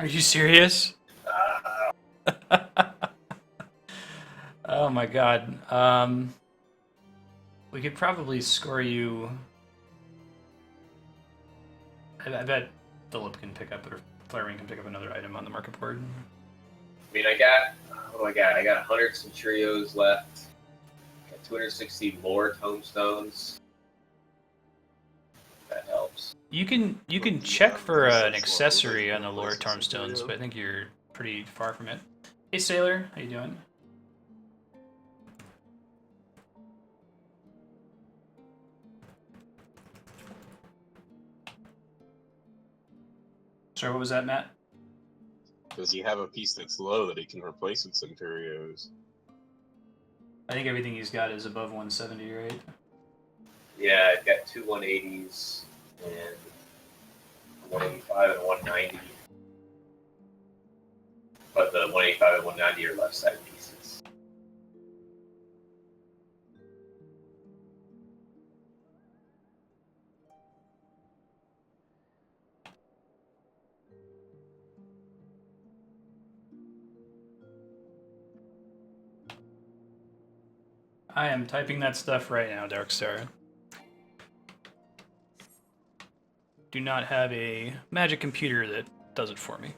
Are you serious? Oh my god. We could probably score you. I bet Philip can pick up, or Flaring can pick up another item on the market board. I mean, I got, what do I got? I got 100 Centurios left. I got 260 more tombstones. That helps. You can check for an accessory on the lower tombstones, but I think you're pretty far from it. Hey Sailor, how you doing? Sorry, what was that, Matt? Does he have a piece that's low that he can replace with Centurios? I think everything he's got is above 170, right? Yeah, I've got two 180s and 185 and 190. But the 185 and 190 are left side pieces. I am typing that stuff right now, Darkstar. Do not have a magic computer that does it for me.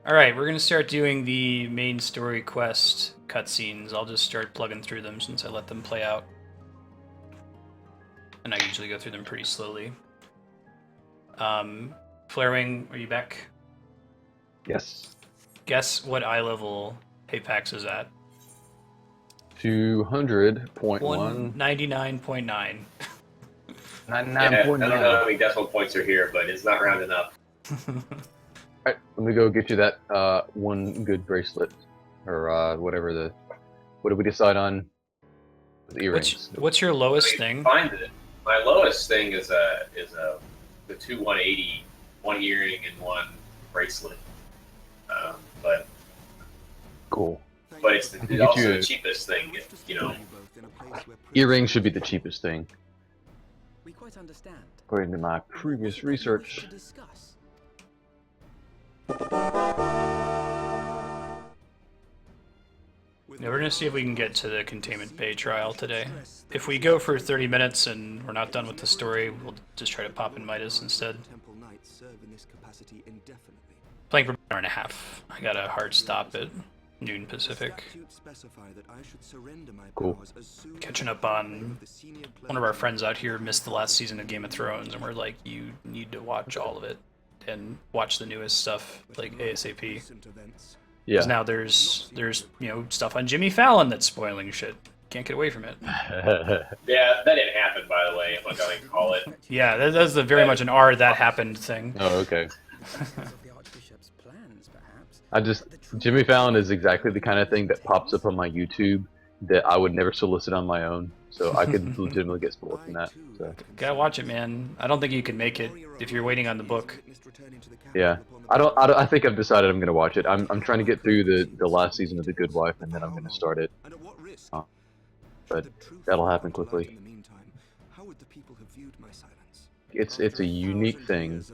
Alright, we're going to start doing the main story quest cutscenes. I'll just start plugging through them since I let them play out. And I usually go through them pretty slowly. Flarewing, are you back? Yes. Guess what eye level Apex is at? 200.1. 199.9. 99.9. I don't know how many decimal points are here, but it's not rounding up. Alright, let me go get you that one good bracelet. Or whatever the... What did we decide on? The earrings. What's your lowest I thing? find it. My lowest thing is the two 180, one earring and one bracelet. But Cool. it's also the cheapest thing, you know. Earrings should be the cheapest thing, We quite understand. according to my previous research. To discuss. Yeah, we're gonna see if we can get to the containment bay trial today. If we go for 30 minutes and we're not done with the story, we'll just try to pop in Midas instead. Playing for an hour and a half. I got a hard stop at noon Pacific. Cool. Catching up on one of our friends out here missed the last season of Game of Thrones, and we're like, you need to watch all of it and watch the newest stuff like ASAP. Yeah. Because now there's stuff on Jimmy Fallon that's spoiling shit. Can't get away from it. Yeah, that didn't happen, by the way. I'm not going to call it. Yeah, that's very much an R that happened thing. Oh, okay. Jimmy Fallon is exactly the kind of thing that pops up on my YouTube that I would never solicit on my own. So I could legitimately get spoiled from that. So. Gotta watch it, man. I don't think you can make it if you're waiting on the book. Yeah, I think I've decided I'm gonna watch it. I'm trying to get through the last season of The Good Wife, and then I'm gonna start it. But that'll happen quickly. It's a unique thing.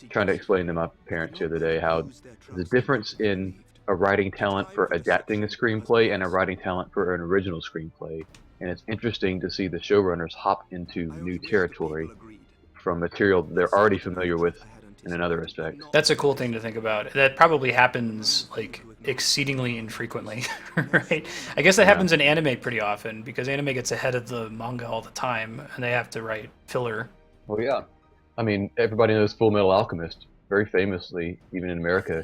Trying to explain to my parents the other day how the difference in a writing talent for adapting a screenplay and a writing talent for an original screenplay, and it's interesting to see the showrunners hop into new territory from material they're already familiar with in another respect. That's a cool thing to think about. That probably happens like exceedingly infrequently, right? I guess that happens in anime pretty often because anime gets ahead of the manga all the time, and they have to write filler. Well, yeah. I mean, everybody knows Full Metal Alchemist. Very famously, even in America,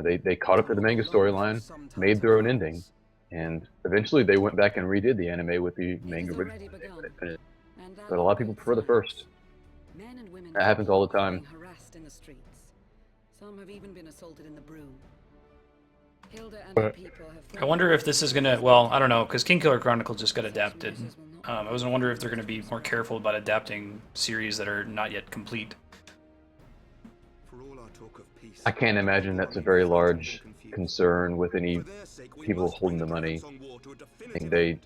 they caught up to the manga storyline, made their own ending, and eventually they went back and redid the anime with the manga original. But a lot of people prefer the first. That happens all the time. Some have even been assaulted in the broom. I wonder if this is gonna, well, I don't know, because King Killer Chronicle just got adapted. I was gonna wonder if they're gonna be more careful about adapting series that are not yet complete. I can't imagine that's a very large concern with any people holding the money. I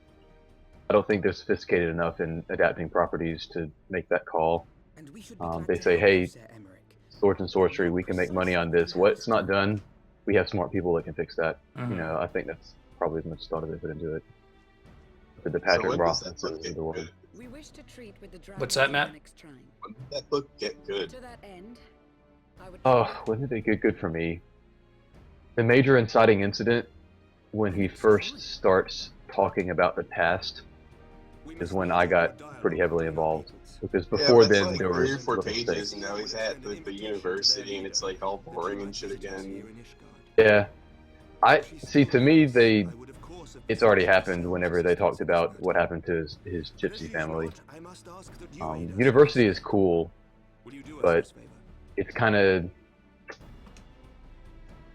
don't think they're sophisticated enough in adapting properties to make that call. They say, hey, swords and sorcery. We can make money on this. What's not done, we have smart people that can fix that. You know, I think that's probably as much thought as they put into it. The Patrick when does that Rothsons book of get the world. good? We wish to treat with the What's that, Matt? next shrine. When did that book get good? To that end, I would Oh, when did it get good for me? The major inciting incident, when he first starts talking about the past, is when I got pretty heavily involved. Because before yeah, but it's then, like there 3 or was 4 little pages, stakes. and now he's at the university, and it's like all boring and shit again. Yeah, see. To me, it's already happened. Whenever they talked about what happened to his gypsy family, university is cool, but it's kind of.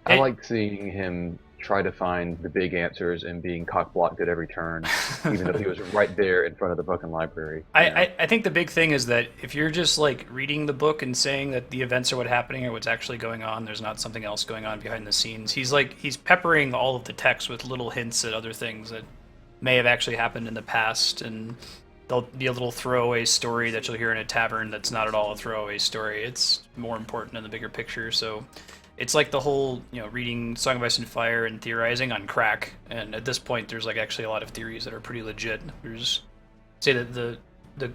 I like seeing him try to find the big answers and being cock-blocked at every turn, even though he was right there in front of the fucking library. I think the big thing is that if you're just like reading the book and saying that the events are what's happening or what's actually going on, there's not something else going on behind the scenes. He's peppering all of the text with little hints at other things that may have actually happened in the past, and there'll be a little throwaway story that you'll hear in a tavern that's not at all a throwaway story. It's more important in the bigger picture. So it's like the whole, reading Song of Ice and Fire and theorizing on crack. And at this point, there's like actually a lot of theories that are pretty legit. There's, say that the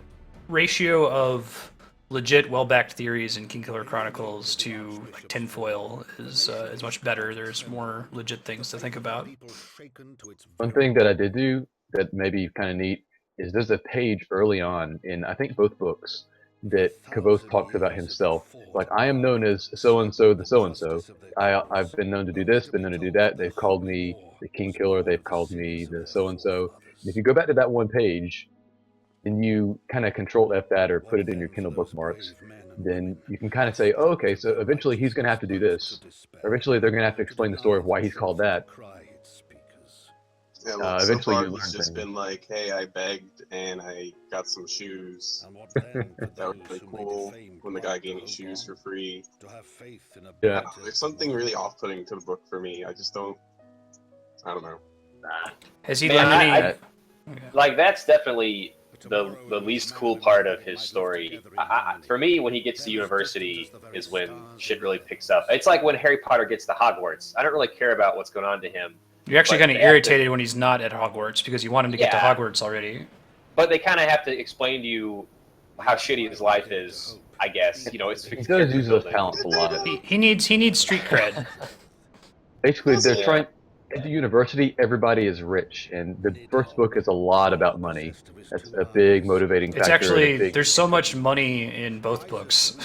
ratio of legit, well-backed theories in Kingkiller Chronicles to like tinfoil is much better. There's more legit things to think about. One thing that I did do that may be kind of neat is there's a page early on in, I think, both books that Kavoth talks about himself. Like, I am known as so-and-so the so-and-so. I've been known to do this, been known to do that. They've called me the King Killer. They've called me the so-and-so. And if you go back to that one page, and you kind of control F that or put it in your Kindle bookmarks, then you can kind of say, oh, okay, so eventually he's going to have to do this. Or eventually they're going to have to explain the story of why he's called that. Yeah, well, Eventually so far you learn it's just things. been like, hey, I begged and I got some shoes. That was really cool when the guy gave me shoes for free. Yeah. There's something really off-putting to the book for me. I just don't. I don't know. Has he Man, done any? I- Like, that's definitely the least cool part of his story. For me, when he gets to university is when shit really picks up. It's like when Harry Potter gets to Hogwarts. I don't really care about what's going on to him. You're actually But kind of they have to- irritated when he's not at Hogwarts because you want him to get to Yeah. Hogwarts already. But they kind of have to explain to you how shitty his life is, I guess. It's He does use those talents a lot. He needs street cred. Basically, they're Yeah. trying. At the university, everybody is rich, and the first book is a lot about money. That's a big motivating factor. It's and a actually big- there's so much money in both books.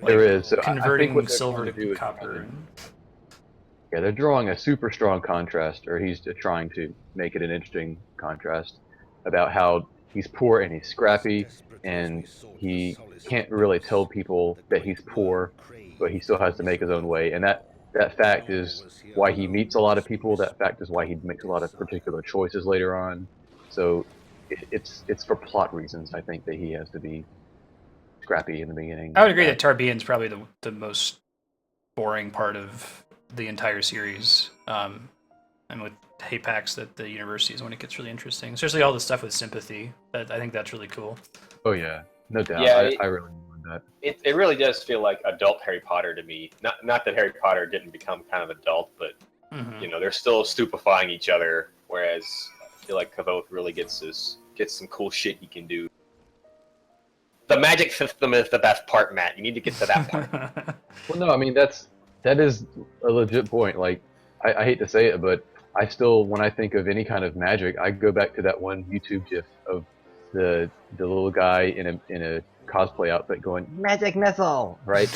There is. So I think converting what they're silver trying to to do is copper. Yeah, they're drawing a super strong contrast, or he's trying to make it an interesting contrast about how he's poor and he's scrappy, and he can't really tell people that he's poor, but he still has to make his own way. And that fact is why he meets a lot of people. That fact is why he makes a lot of particular choices later on. So it's for plot reasons, I think, that he has to be scrappy in the beginning. I would agree that Tarbean's probably the most boring part of the entire series. And with Hapax, that the university is when it gets really interesting, especially all the stuff with sympathy. I think that's really cool. Oh yeah, no doubt. Yeah, I really enjoyed that. It really does feel like adult Harry Potter to me. Not that Harry Potter didn't become kind of adult, but they're still stupefying each other. Whereas I feel like Kavoth really gets some cool shit he can do. The magic system is the best part, Matt. You need to get to that part. Well, no, I mean that is a legit point. Like I hate to say it, but I still, when I think of any kind of magic, I go back to that one YouTube GIF of the little guy in a cosplay outfit going magic missile, right?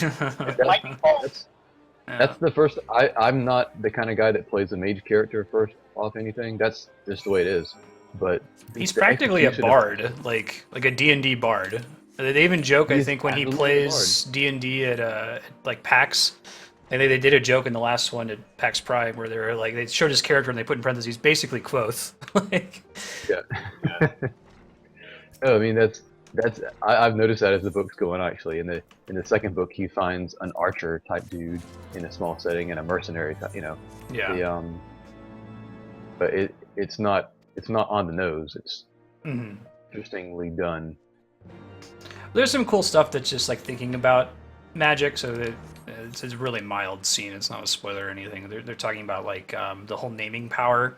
That's the first. I'm not the kind of guy that plays a mage character first off anything. That's just the way it is. But He's the practically a execution bard, like a D&D bard. They even joke, I He's think, when he absolutely a plays D&D at like PAX. And they did a joke in the last one at PAX Prime where they were like, they showed his character and they put in parentheses basically Quoth. Like, yeah. No, I mean I've noticed that as the book's going on, actually. In the second book, he finds an archer type dude in a small setting and a mercenary type, yeah. But it's not on the nose. It's Mhm. interestingly done. There's some cool stuff that's just like thinking about magic, so that it's a really mild scene. It's not a spoiler or anything. They're talking about like the whole naming power,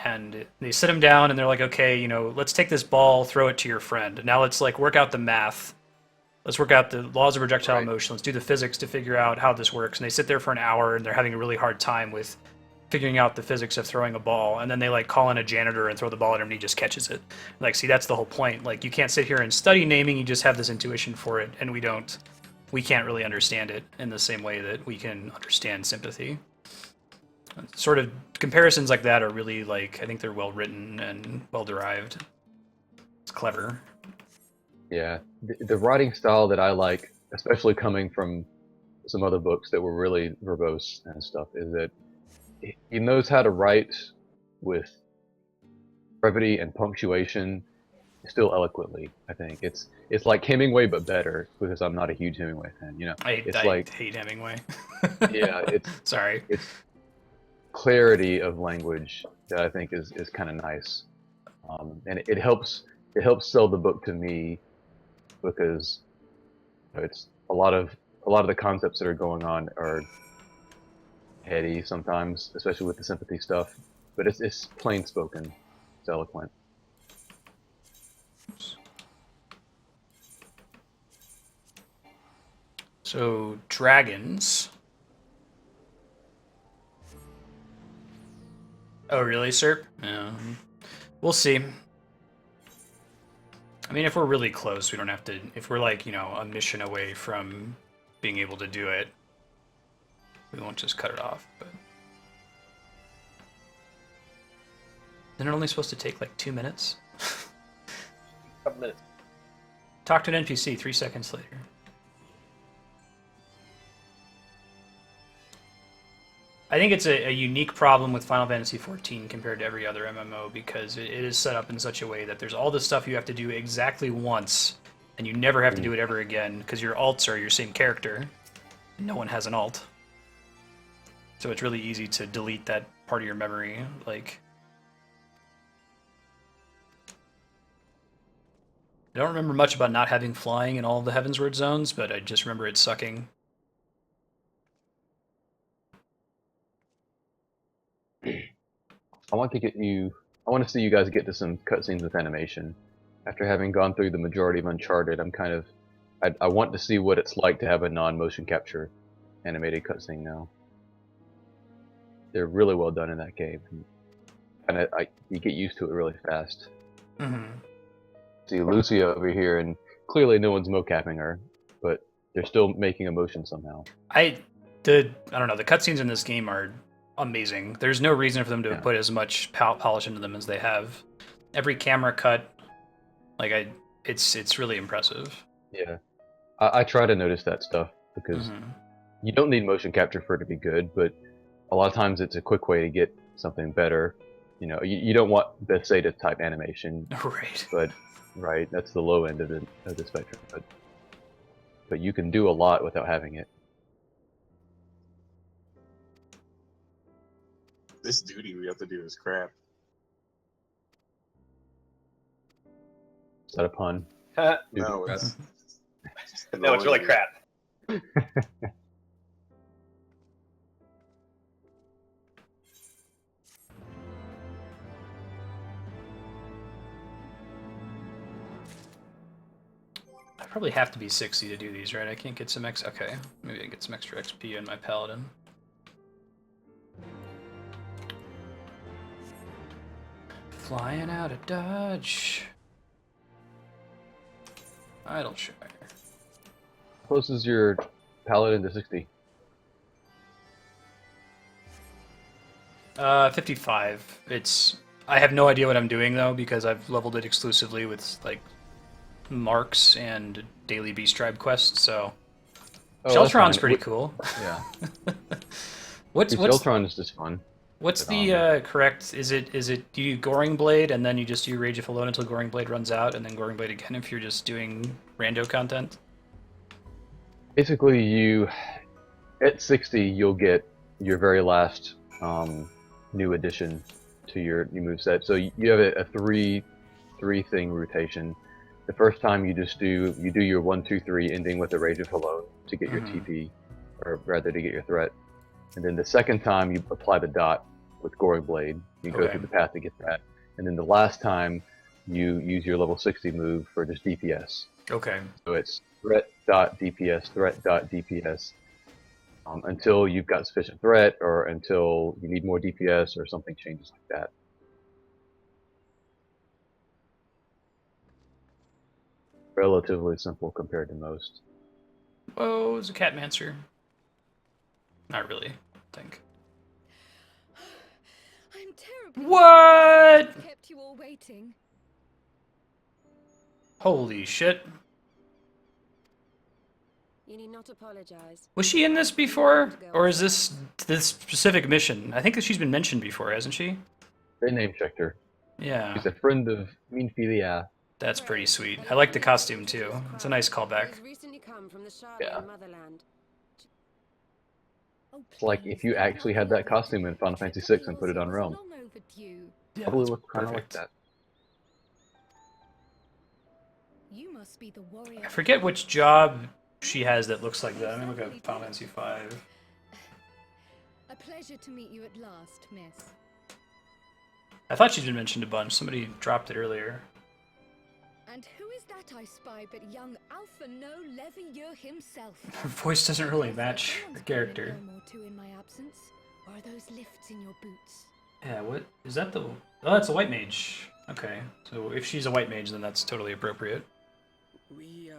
and they sit him down and they're like, okay, you know, let's take this ball, throw it to your friend. Now let's like work out the math. Let's work out the laws of projectile motion. Let's do the physics to figure out how this works. And they sit there for an hour and they're having a really hard time with figuring out the physics of throwing a ball. And then they like call in a janitor and throw the ball at him and he just catches it. Like, see, that's the whole point. Like, you can't sit here and study naming. You just have this intuition for it. And we can't really understand it in the same way that we can understand sympathy. Sort of comparisons like that are really like, I think they're well written and well derived. It's clever. Yeah, the writing style that I like, especially coming from some other books that were really verbose and stuff, is that he knows how to write with brevity and punctuation still eloquently. I think it's like Hemingway but better, because I'm not a huge Hemingway fan. You know, I hate Hemingway. Yeah, it's sorry. It's clarity of language that I think is kind of nice, and it helps sell the book to me, because it's a lot of the concepts that are going on are heady sometimes, especially with the sympathy stuff. But it's plain spoken, it's eloquent. So dragons. Oh really, sir? Yeah. We'll see. I mean, if we're really close, we don't have to... If we're, like, you know, a mission away from being able to do it, we won't just cut it off, but... Isn't it only supposed to take, like, 2 minutes? A couple minutes. Talk to an NPC 3 seconds later. I think it's a unique problem with Final Fantasy XIV compared to every other MMO, because it is set up in such a way that there's all this stuff you have to do exactly once, and you never have to do it ever again, because your alts are your same character, and no one has an alt. So it's really easy to delete that part of your memory. Like, I don't remember much about not having flying in all of the Heavensward zones, but I just remember it sucking. I want to see you guys get to some cutscenes with animation. After having gone through the majority of Uncharted, I want to see what it's like to have a non-motion capture animated cutscene now. They're really well done in that game, and you get used to it really fast. Mm-hmm. See Lucia over here, and clearly no one's mocapping her, but they're still making emotion somehow. I don't know, the cutscenes in this game are amazing. There's no reason for them to put as much polish into them as they have. Every camera cut, like it's really impressive. Yeah, I try to notice that stuff, because you don't need motion capture for it to be good, but a lot of times it's a quick way to get something better. You know, you don't want Bethesda type animation, right? But that's the low end of the spectrum. But you can do a lot without having it. This duty we have to do is crap. Is that a pun? No, it's no, it's really crap. I probably have to be 60 to do these, right? I can't get some okay, maybe I can get some extra XP in my paladin. Flying out of Dodge. Idleshire. Close is your paladin to 60? 55. I have no idea what I'm doing though, because I've leveled it exclusively with like marks and daily beast tribe quests. So Sheltron's pretty cool. Yeah. what's Sheltron is just fun. What's the correct? Is it do you Goring Blade and then you just do Rage of Alone until Goring Blade runs out, and then Goring Blade again if you're just doing rando content? Basically, at 60 you'll get your very last new addition to your new moveset. So you have a three thing rotation. The first time you just do your 1, 2, 3, ending with a Rage of Hello to get your TP, or rather to get your threat. And then the second time you apply the dot with Goring Blade. You go through the path to get that. And then the last time you use your level 60 move for just DPS. Okay. So it's threat.dps, threat.dps, until you've got sufficient threat, or until you need more DPS, or something changes like that. Relatively simple compared to most. Whoa, it's a Catmancer. Not really, I think. I'm terribly What? kept you all waiting. Holy shit. You need not apologize. Was she in this before? Or is this specific mission? I think that she's been mentioned before, hasn't she? They name checked her. Yeah. She's a friend of Minfilia. That's pretty sweet. I like the costume too. It's a nice callback. Yeah. It's like if you actually had that costume in Final Fantasy VI and put it on Realm. Yeah, Probably that's look kind of like perfect. that. You must be the warrior. I forget which job she has that looks like that. Let me look at Final Fantasy V. A pleasure to meet you at last, miss. I thought she'd been mentioned a bunch. Somebody dropped it earlier. And who is that I spy but young Alpha No Levieux himself? Her voice doesn't really match the character. More too in my absence, or are those lifts in your boots? Yeah, what is that? Oh, that's a white mage. Okay, so if she's a white mage, then that's totally appropriate. We,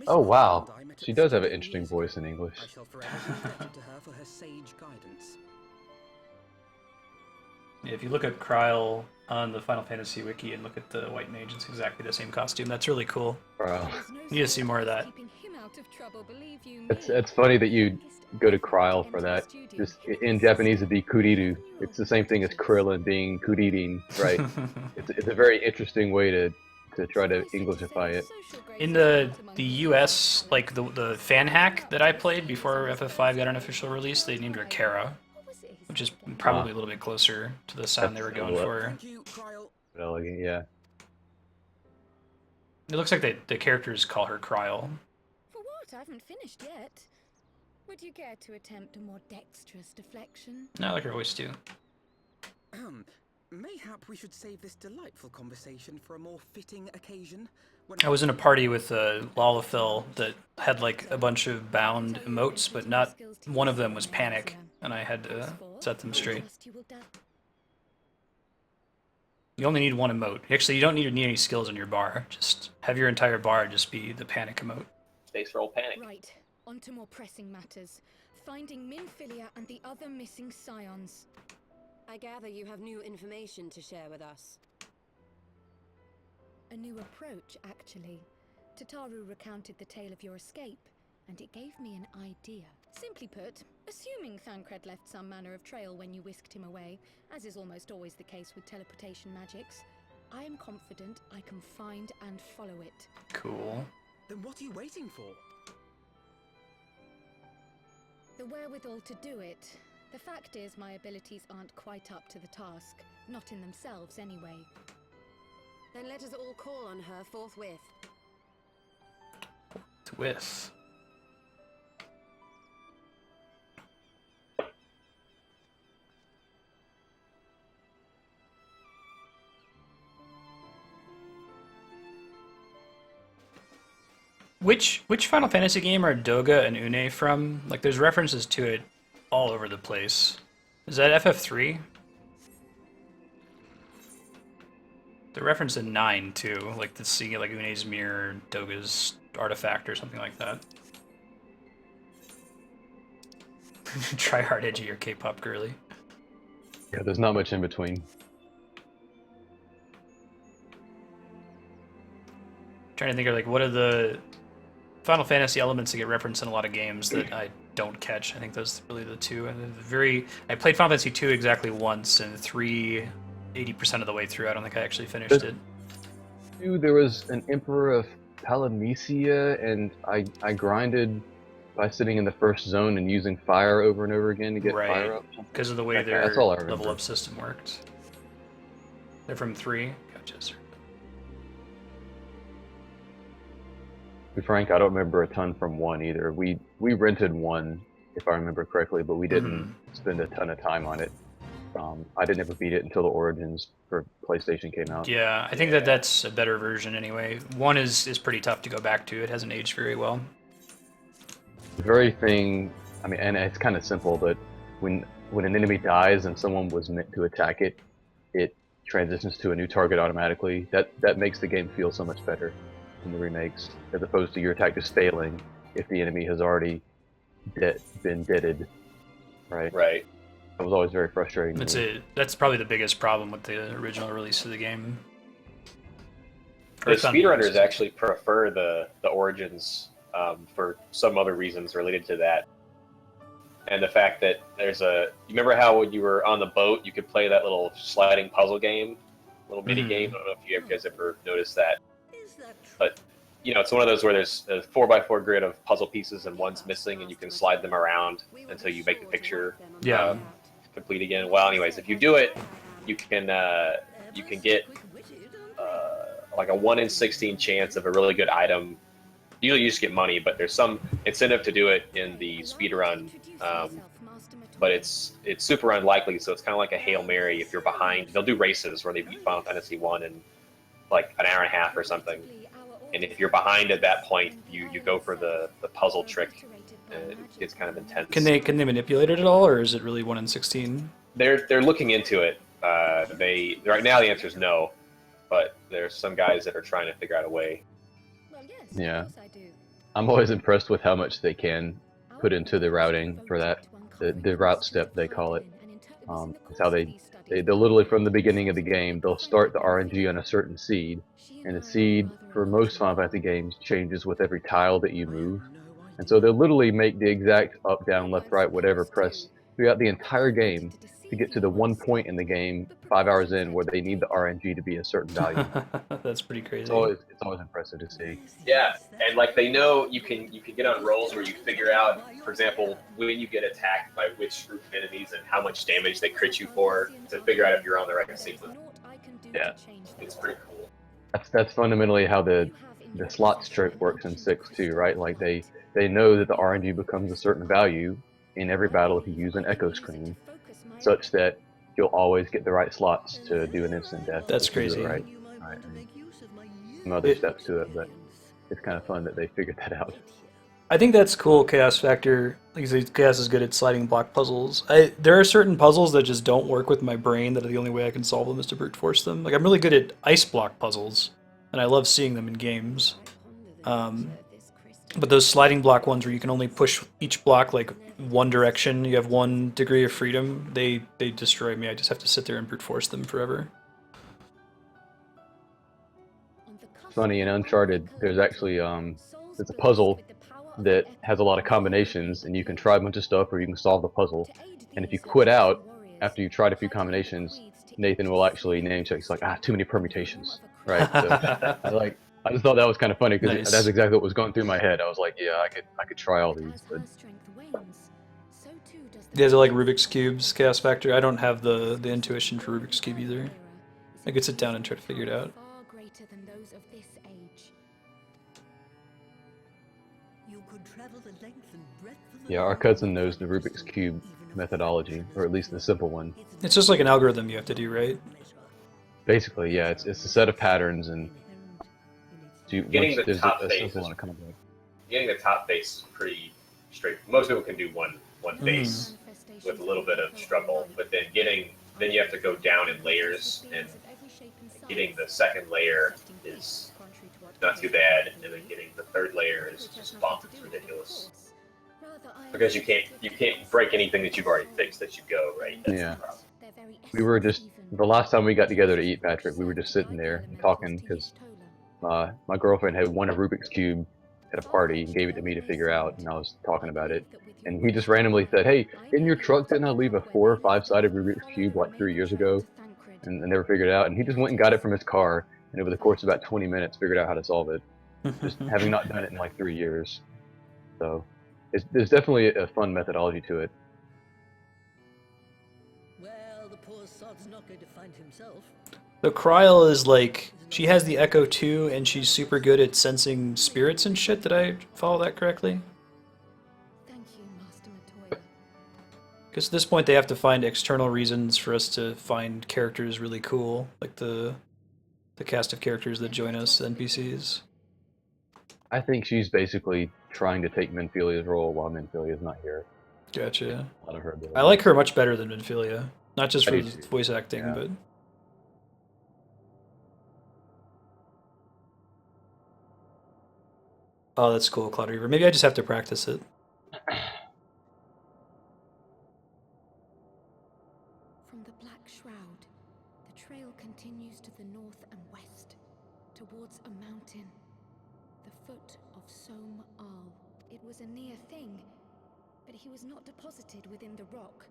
Oh wow, she does have an interesting voice in English. I shall forever be indebted to her for her sage guidance. Yeah, if you look at Kryl on the Final Fantasy wiki and look at the white mage, it's exactly the same costume. That's really cool. Wow. You need to see more of that. It's funny that you go to Kryl for that. Just in Japanese it'd be Kuriru. It's the same thing as Krillin being Kuririn, right? it's a very interesting way to try to Englishify it. In the US, like the fan hack that I played before FF5 got an official release, they named her Kara, which is probably a little bit closer to the sound they were going for. Thank you, Kryl. Elegant, yeah. It looks like the characters call her Kryl. For what? I haven't finished yet. Would you care to attempt a more dexterous deflection? No, I like her voice too. Mayhap we should save this delightful conversation for a more fitting occasion. I was in a party with Lalafell that had like a bunch of bound emotes, but not one of them was panic, and I had to set them straight. You only need one emote. Actually, you don't need any skills on your bar. Just have your entire bar just be the panic emote. Space roll panic. Right, on to more pressing matters. Finding Minfilia and the other missing scions. I gather you have new information to share with us. A new approach, actually. Tataru recounted the tale of your escape, and it gave me an idea. Simply put, assuming Thancred left some manner of trail when you whisked him away, as is almost always the case with teleportation magics, I am confident I can find and follow it. Cool. Then what are you waiting for? The wherewithal to do it. The fact is, my abilities aren't quite up to the task. Not in themselves, anyway. Then let us all call on her forthwith. With. Which Final Fantasy game are Doga and Une from? Like, there's references to it all over the place. Is that FF3? The reference in 9 too, like the sea, like Une's mirror, Doga's artifact, or something like that. Try hard edgy or K-pop girly. Yeah, there's not much in between. Trying to think of like what are the Final Fantasy elements that get referenced in a lot of games that I don't catch. I think those are really the two. And I played Final Fantasy 2 exactly once, and 3 80% of the way through. I don't think I actually finished it. There was an Emperor of Palamecia, and I grinded by sitting in the first zone and using fire over and over again to get fire up. Because of the way their level up system worked. They're from 3? Gotcha, sir. be frank, I don't remember a ton from 1 either. We rented 1, if I remember correctly, but we didn't spend a ton of time on it. I didn't ever beat it until the Origins for PlayStation came out. Yeah, I think that's a better version anyway. 1 is pretty tough to go back to. It hasn't aged very well. The very thing, I mean, and it's kind of simple, but when an enemy dies and someone was meant to attack it, it transitions to a new target automatically. That makes the game feel so much better in the remakes, as opposed to your attack just failing if the enemy has already been deaded. Right. Right. That was always very frustrating. That's probably the biggest problem with the original release of the game. The speedrunners actually prefer the Origins for some other reasons related to that. And the fact that there's you remember how when you were on the boat, you could play that little sliding puzzle game, little mini game? I don't know if you guys ever noticed that. But, it's one of those where there's a 4x4 grid of puzzle pieces and one's missing and you can slide them around until you make the picture complete again. Well, anyways, if you do it, you can get like a 1 in 16 chance of a really good item. Usually you just get money, but there's some incentive to do it in the speedrun. But it's super unlikely, so it's kind of like a Hail Mary if you're behind. They'll do races where they beat Final Fantasy 1 in like an hour and a half or something. And if you're behind at that point, you go for the puzzle trick. It gets kind of intense. Can they manipulate it at all, or is it really 1 in 16? They're looking into it. Right now the answer is no, but there's some guys that are trying to figure out a way. Yeah, I'm always impressed with how much they can put into the routing for that. The route step, they call it. It's how they literally from the beginning of the game, they'll start the RNG on a certain seed, and the seed for most Final Fantasy games changes with every tile that you move. And so they'll literally make the exact up, down, left, right, whatever press throughout the entire game to get to the one point in the game 5 hours in where they need the RNG to be a certain value. That's pretty crazy. It's always impressive to see. Yeah, and like they know you can get on rolls where you figure out, for example, when you get attacked by which group of enemies and how much damage they crit you for to figure out if you're on the right sequence. Yeah, it's pretty cool. That's fundamentally how the slots trick works in 6 too, right? Like they know that the RNG becomes a certain value in every battle if you use an echo screen, such that you'll always get the right slots to do an instant death. That's crazy. Right. And some other steps to it, but it's kind of fun that they figured that out. I think that's cool, Chaos Factor. Like you say, Chaos is good at sliding block puzzles. There are certain puzzles that just don't work with my brain that are the only way I can solve them is to brute force them. Like I'm really good at ice block puzzles, and I love seeing them in games. But those sliding block ones where you can only push each block like one direction, you have 1 degree of freedom, they destroy me. I just have to sit there and brute force them forever. Funny, in Uncharted, there's actually there's a puzzle that has a lot of combinations, and you can try a bunch of stuff or you can solve the puzzle. And if you quit out after you tried a few combinations, Nathan will actually name check. He's like, too many permutations, right? So, I just thought that was kind of funny because that's exactly what was going through my head. I was like, yeah, I could try all these. But... You guys are like Rubik's Cubes, Chaos Factor? I don't have the intuition for Rubik's Cube either. I could sit down and try to figure it out. Yeah, our cousin knows the Rubik's Cube methodology, or at least the simple one. It's just like an algorithm you have to do, right? Basically, yeah. It's a set of patterns, and getting the top base is pretty straight. Most people can do one base with a little bit of struggle, but then you have to go down in layers, and getting the second layer is not too bad, and then getting the third layer is just bump. It's ridiculous because you can't break anything that you've already fixed that you go right. Yeah. We were just the last time we got together to eat, Patrick. We were just sitting there and talking because my girlfriend had won a Rubik's Cube at a party and gave it to me to figure out, and I was talking about it. And he just randomly said, "Hey, in your truck, didn't I leave a 4 or 5-sided Rubik's Cube like 3 years ago?" And never figured it out. And he just went and got it from his car, and over the course of about 20 minutes, figured out how to solve it, just having not done it in like 3 years. So there's definitely a fun methodology to it. Well, the poor sod's not going to find himself. The Kryl is like, she has the Echo too, and she's super good at sensing spirits and shit. Did I follow that correctly? Thank you, Master Matoya. Because at this point they have to find external reasons for us to find characters really cool, like the cast of characters that join us, NPCs. I think she's basically trying to take Minfilia's role while Minfilia's not here. Gotcha. A lot of her ability. I like her much better than Minfilia. Not just I for do the too. voice acting, Yeah. but... Oh, that's cool, Cloud Reaver. Maybe I just have to practice it. From the Black Shroud, the trail continues to the north and west, towards a mountain, the foot of Som Al. It was a near thing, but he was not deposited within the rock.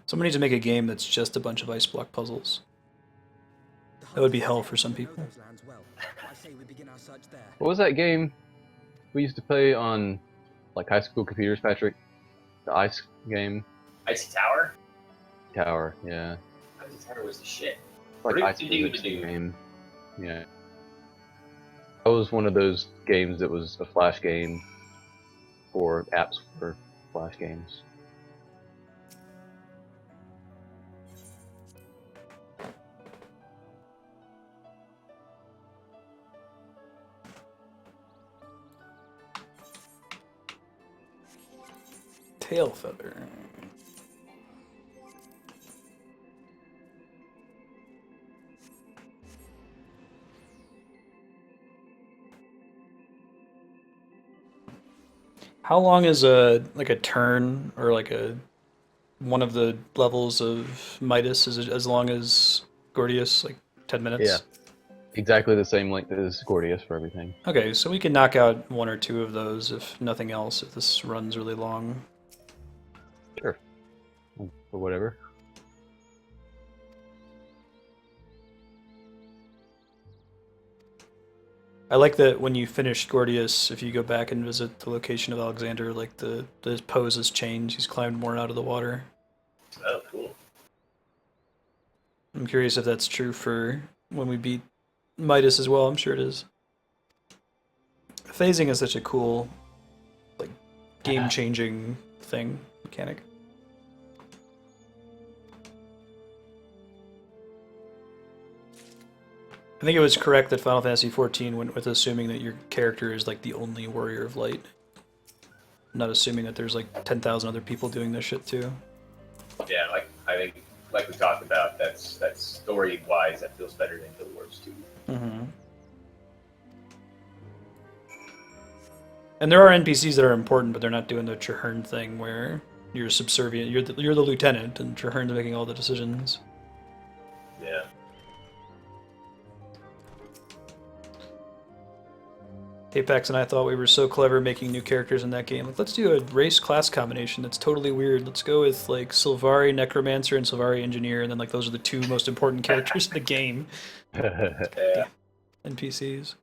Someone needs to make a game that's just a bunch of ice block puzzles. That would be hell for some people. What was that game we used to play on like high school computers, Patrick? The ice game? Icy Tower? Tower, yeah. Icy Tower was the shit. Like ice physics game. Yeah. That was one of those games that was a flash game for apps for flash games. Tail feather. How long is a turn or like a one of the levels of Midas? Is it as long as Gordius, like 10 minutes? Yeah. Exactly the same length as Gordius for everything. Okay, so we can knock out one or two of those if nothing else, if this runs really long. Sure. Or whatever. I like that when you finish Gordius, if you go back and visit the location of Alexander, like the pose has changed. He's climbed more out of the water. Oh, cool. I'm curious if that's true for when we beat Midas as well. I'm sure it is. Phasing is such a cool, like, game-changing mechanic. I think it was correct that Final Fantasy XIV went with assuming that your character is like the only warrior of light. Not assuming that there's like 10,000 other people doing this shit too. Yeah, I think, like we talked about, that's story-wise, that feels better than Guild Wars 2. Mm-hmm. And there are NPCs that are important, but they're not doing the Traherne thing where you're subservient. You're the lieutenant, and Traherne's making all the decisions. Yeah. Apex and I thought we were so clever making new characters in that game. Like, let's do a race-class combination that's totally weird. Let's go with, like, Sylvari Necromancer and Sylvari Engineer, and then, like, those are the two most important characters in the game. Yeah. NPCs.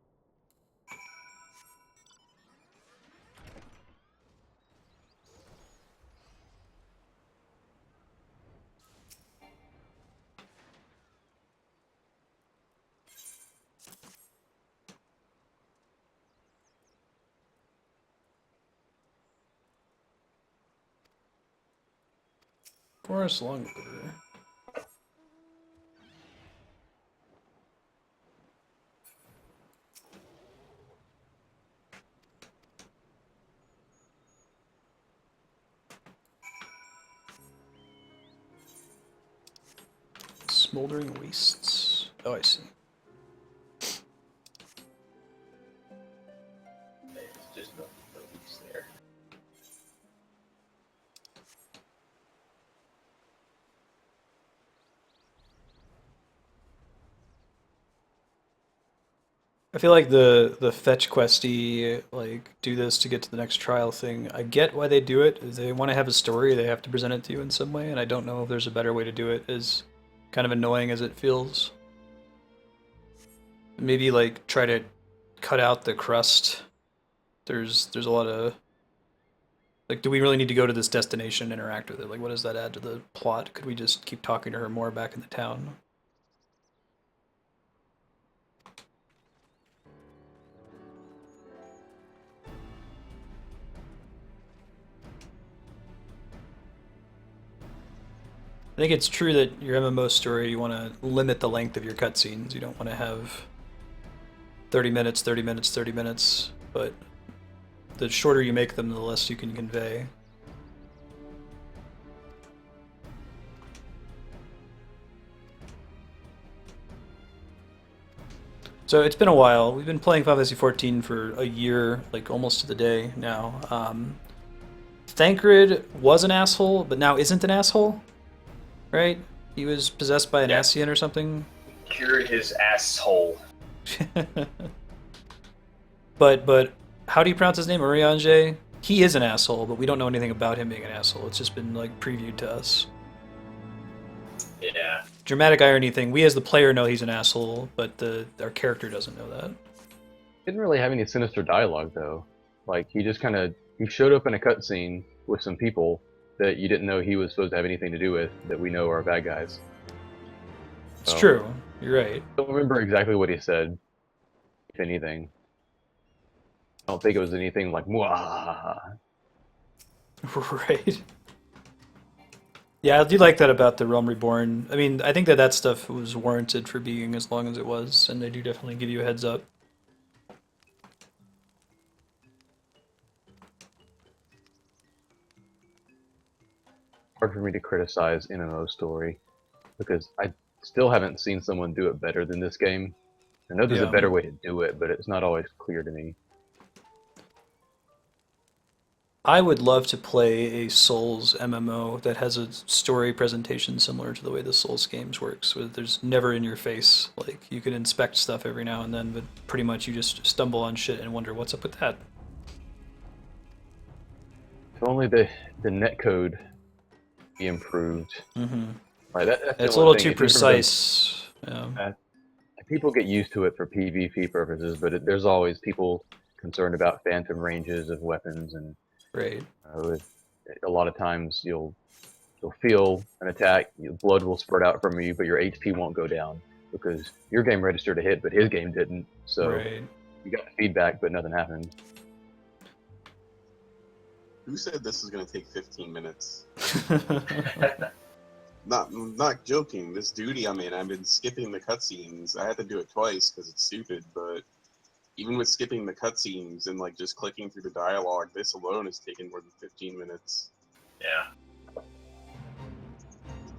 Forest Longboarder. Smoldering Wastes. Oh, I see. It's just no use there. I feel like the fetch questy, like, do this to get to the next trial thing. I get why they do it. If they want to have a story, they have to present it to you in some way, and I don't know if there's a better way to do it, as kind of annoying as it feels. Maybe, like, try to cut out the crust. There's a lot of Like, do we really need to go to this destination and interact with it? Like, what does that add to the plot? Could we just keep talking to her more back in the town? I think it's true that your MMO story, you want to limit the length of your cutscenes. You don't want to have 30 minutes, 30 minutes, 30 minutes, but the shorter you make them, the less you can convey. So it's been a while. We've been playing Final Fantasy XIV for a year, like almost to the day now. Thancred was an asshole, but now isn't an asshole, right? He was possessed by an Ascian or something. Cured his asshole. But how do you pronounce his name? Urianger? He is an asshole, but we don't know anything about him being an asshole. It's just been like previewed to us. Yeah. Dramatic irony thing. We as the player know he's an asshole, but our character doesn't know that. Didn't really have any sinister dialogue though. Like he just he showed up in a cutscene with some people that you didn't know he was supposed to have anything to do with that we know are bad guys. It's true. You're right. I don't remember exactly what he said, if anything. I don't think it was anything like "Mwah." Right. Yeah, I do like that about the Realm Reborn. I mean, I think that stuff was warranted for being as long as it was, and they do definitely give you a heads up. Hard for me to criticize MMO story because I still haven't seen someone do it better than this game. I know there's a better way to do it, but it's not always clear to me. I would love to play a Souls MMO that has a story presentation similar to the way the Souls games works, where there's never in your face. Like, you can inspect stuff every now and then, but pretty much you just stumble on shit and wonder what's up with that. If only the netcode be improved. Mm-hmm. Like that's it's a little too precise. Yeah. People get used to it for PvP purposes, but there's always people concerned about phantom ranges of weapons and. Right. A lot of times you'll feel an attack, your blood will spurt out from you, but your HP won't go down because your game registered a hit, but his game didn't. So you got feedback, but nothing happened. Who said this is going to take 15 minutes? Not joking. This duty I'm in, I've been skipping the cutscenes. I had to do it twice because it's stupid, but even with skipping the cutscenes and like just clicking through the dialogue, this alone has taken more than 15 minutes. Yeah.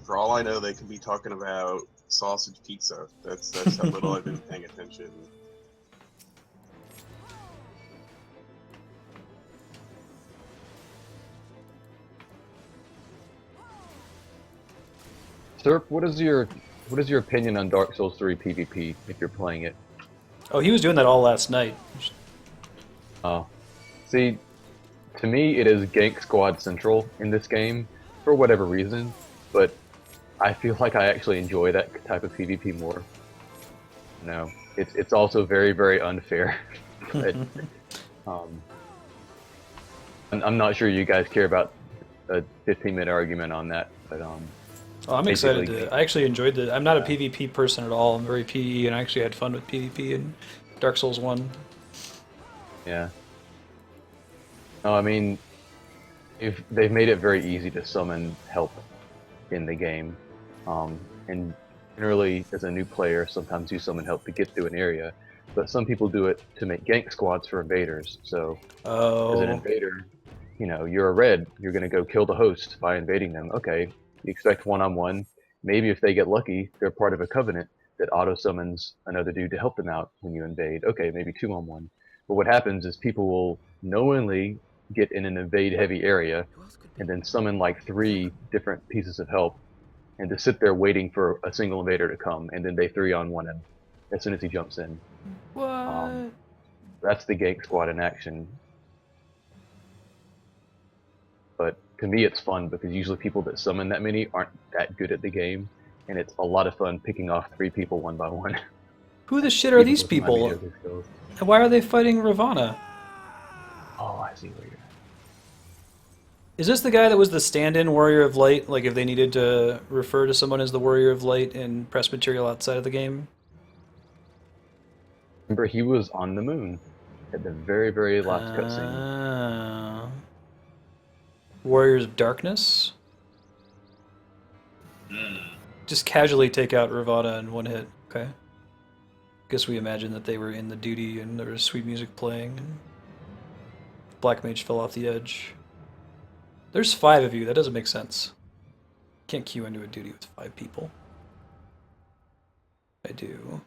For all I know, they could be talking about sausage pizza. That's how little I've been paying attention. Sir, what is your opinion on Dark Souls 3 PvP if you're playing it? Oh, he was doing that all last night. Oh. See, to me it is Gank Squad Central in this game, for whatever reason, but I feel like I actually enjoy that type of PvP more. No, it's also very, very unfair. But, I'm not sure you guys care about a 15-minute argument on that, but Oh, I'm excited I actually enjoyed the. I'm not a PvP person at all. I'm very PvE, and I actually had fun with PvP in Dark Souls 1. Yeah. No, I mean, if they've made it very easy to summon help in the game, and generally, as a new player, sometimes you summon help to get through an area, but some people do it to make gank squads for invaders. So, as an invader, you're a red. You're going to go kill the host by invading them. Okay. You expect one-on-one. Maybe if they get lucky, they're part of a covenant that auto-summons another dude to help them out when you invade. Okay, maybe 2-on-1. But what happens is people will knowingly get in an invade-heavy area and then summon like 3 different pieces of help and just sit there waiting for a single invader to come, and then they 3-on-1 him as soon as he jumps in. What? That's the gank squad in action. But to me, it's fun because usually people that summon that many aren't that good at the game, and it's a lot of fun picking off 3 people one by one. Who the shit are these people? And why are they fighting Ravana? Oh, I see where you're at. Is this the guy that was the stand-in Warrior of Light? Like, if they needed to refer to someone as the Warrior of Light in press material outside of the game? Remember, he was on the moon at the very, very last cutscene. Warriors of Darkness? Just casually take out Ravada in one hit. Okay. Guess we imagine that they were in the duty and there was sweet music playing and Black Mage fell off the edge. There's 5 of you, that doesn't make sense. Can't queue into a duty with 5 people. I do.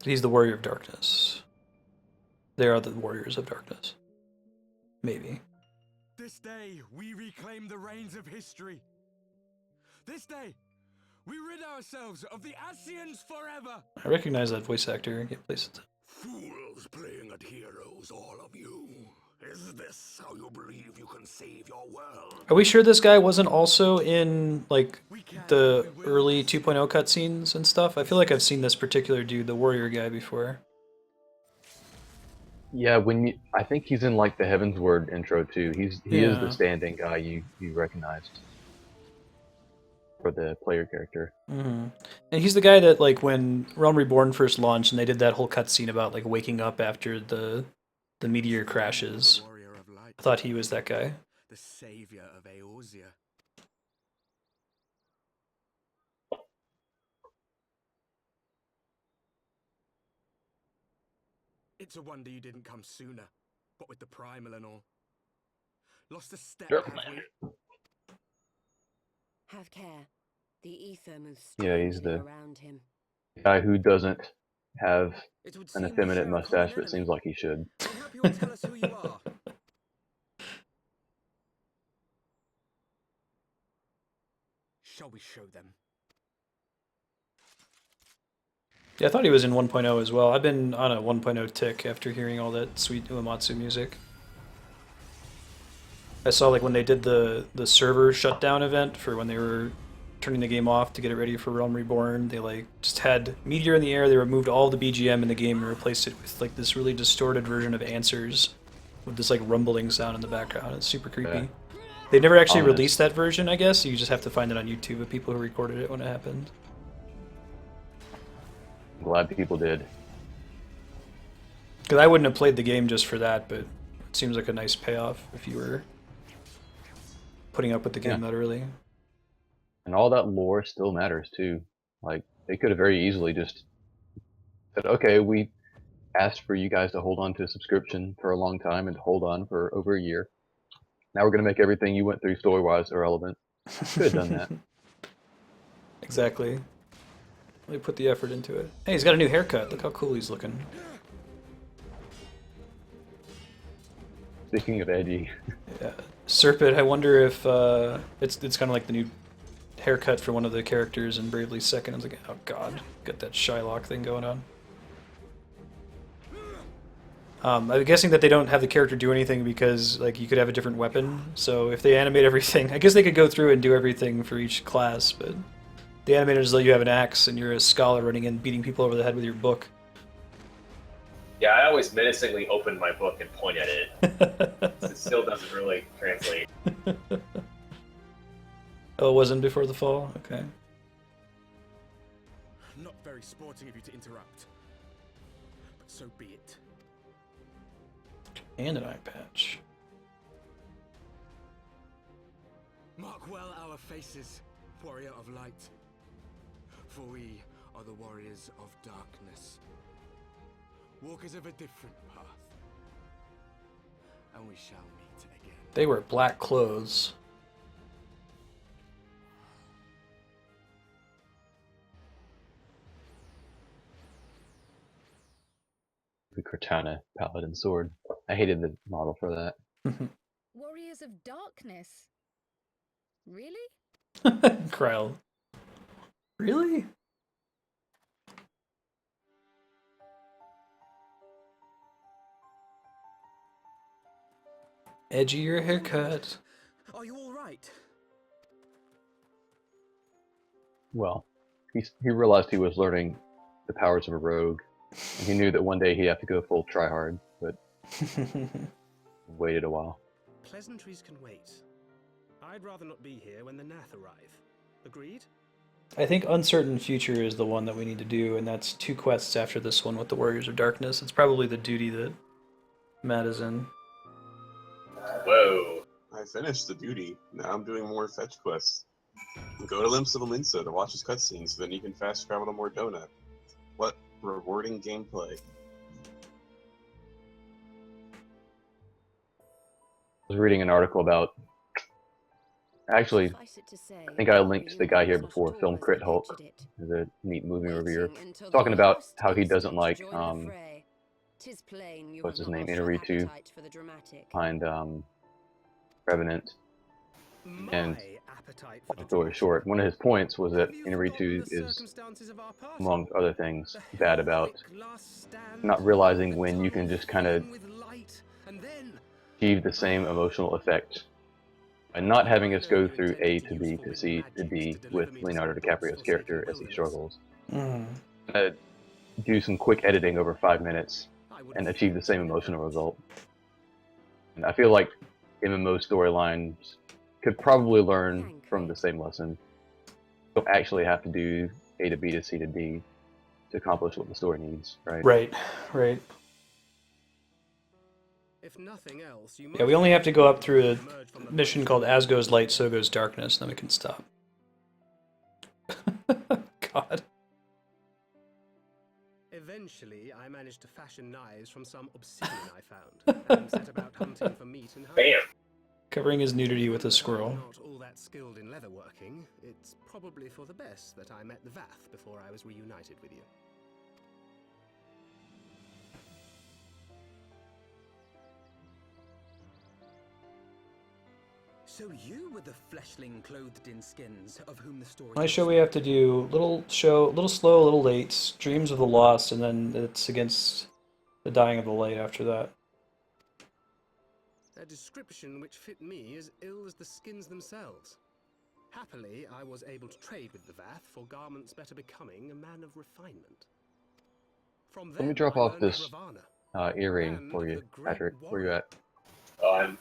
He's the Warrior of Darkness. They are the Warriors of Darkness. Maybe. This day, we reclaim the reins of history. This day, we rid ourselves of the Asians forever. I recognize that voice actor. Get places. Fools playing at heroes, all of you. Is this how you believe you can save your world? Are we sure this guy wasn't also in, like, the early 2.0 cutscenes and stuff? I feel like I've seen this particular dude, the warrior guy, before. Yeah, I think he's in like the Heavensward intro too. He is the stand-in guy you recognized for the player character. Mm-hmm. And he's the guy that, like, when Realm Reborn first launched and they did that whole cutscene about, like, waking up after the meteor crashes. I thought he was that guy. The savior of Eorzea. It's a wonder you didn't come sooner. What with the primal and all. Lost a step, have we? Have care. The ether moves Yeah, he's strangely the around him. guy who doesn't have It would an seem we effeminate share a common mustache, but enemy. seems like he should. Perhaps you will tell us who you are. Shall we show them? Yeah, I thought he was in 1.0 as well. I've been on a 1.0 tick after hearing all that sweet Uematsu music. I saw, like, when they did the server shutdown event for when they were turning the game off to get it ready for Realm Reborn, they, like, just had Meteor in the air, they removed all the BGM in the game and replaced it with, like, this really distorted version of Answers with this, like, rumbling sound in the background. It's super creepy. Yeah. They never actually Ominous. released that version, I guess. You just have to find it on YouTube of people who recorded it when it happened. I'm glad people did. Because I wouldn't have played the game just for that, but it seems like a nice payoff if you were putting up with the game that early. And all that lore still matters too. Like, they could have very easily just said, okay, we asked for you guys to hold on to a subscription for a long time and to hold on for over a year. Now we're going to make everything you went through story-wise irrelevant. Could have done that. Exactly. Really put the effort into it. Hey, he's got a new haircut. Look how cool he's looking. Speaking of edgy. Yeah. Serpent, I wonder if it's kind of like the new haircut for one of the characters in Bravely Second. I was like, oh god, got that Shylock thing going on. I'm guessing that they don't have the character do anything because, like, you could have a different weapon. So if they animate everything, I guess they could go through and do everything for each class, but they animate it as though you have an axe and you're a scholar running in beating people over the head with your book. Yeah, I always menacingly open my book and point at it. It still doesn't really translate. Oh, it wasn't before the fall? Okay. Not very sporting of you to interrupt. But so be it. And an eye patch. Mark well our faces, warrior of light. For we are the warriors of darkness. Walkers of a different path. And we shall meet again. They wear black clothes. The Cortana Paladin sword. I hated the model for that. Warriors of Darkness. Really? Kryl. Really? Edgier haircut. Are you all right? Well, he realized he was learning the powers of a rogue, and he knew that one day he'd have to go full tryhard, but waited a while. Pleasantries can wait. I'd rather not be here when the Nath arrive. Agreed? I think Uncertain Future is the one that we need to do, and that's 2 quests after this one with the Warriors of Darkness. It's probably the duty that Matt is in. Whoa. I finished the duty. Now I'm doing more fetch quests. Go to Limps of Minsa to watch his cutscenes, then you can fast travel to Mordona. What rewarding gameplay. I was reading an article about... Actually, I think I linked the guy here before, Film Crit Hulk, the neat movie reviewer, talking about how he doesn't like, what's his name, Inaritu, behind Revenant. And long story short, one of his points was that Inaritu is, among other things, bad about not realizing when you can just kind of achieve the same emotional effect by not having us go through A to B to C to D with Leonardo DiCaprio's character as he struggles. Do some quick editing over 5 minutes and achieve the same emotional result. And I feel like MMO storylines could probably learn from the same lesson. You don't actually have to do A to B to C to D to accomplish what the story needs, right? Right. If nothing else, Yeah, we only have to go up through a mission called As Goes Light, So Goes Darkness, then we can stop. God. Eventually, I managed to fashion knives from some obsidian I found, and set about hunting for meat and honey. Bam! Covering his nudity with a squirrel. Not all that skilled in leatherworking, it's probably for the best that I met the Vath before I was reunited with you. So you were the fleshling clothed in skins of whom the story... My show we have to do little slow, a little late, Dreams of the Lost, and then it's against the Dying of the Light after that. A description which fit me as ill as the skins themselves. Happily, I was able to trade with the Vath for garments better becoming a man of refinement. From Let me drop off this earring for you, Patrick. Where you at? Oh, I'm,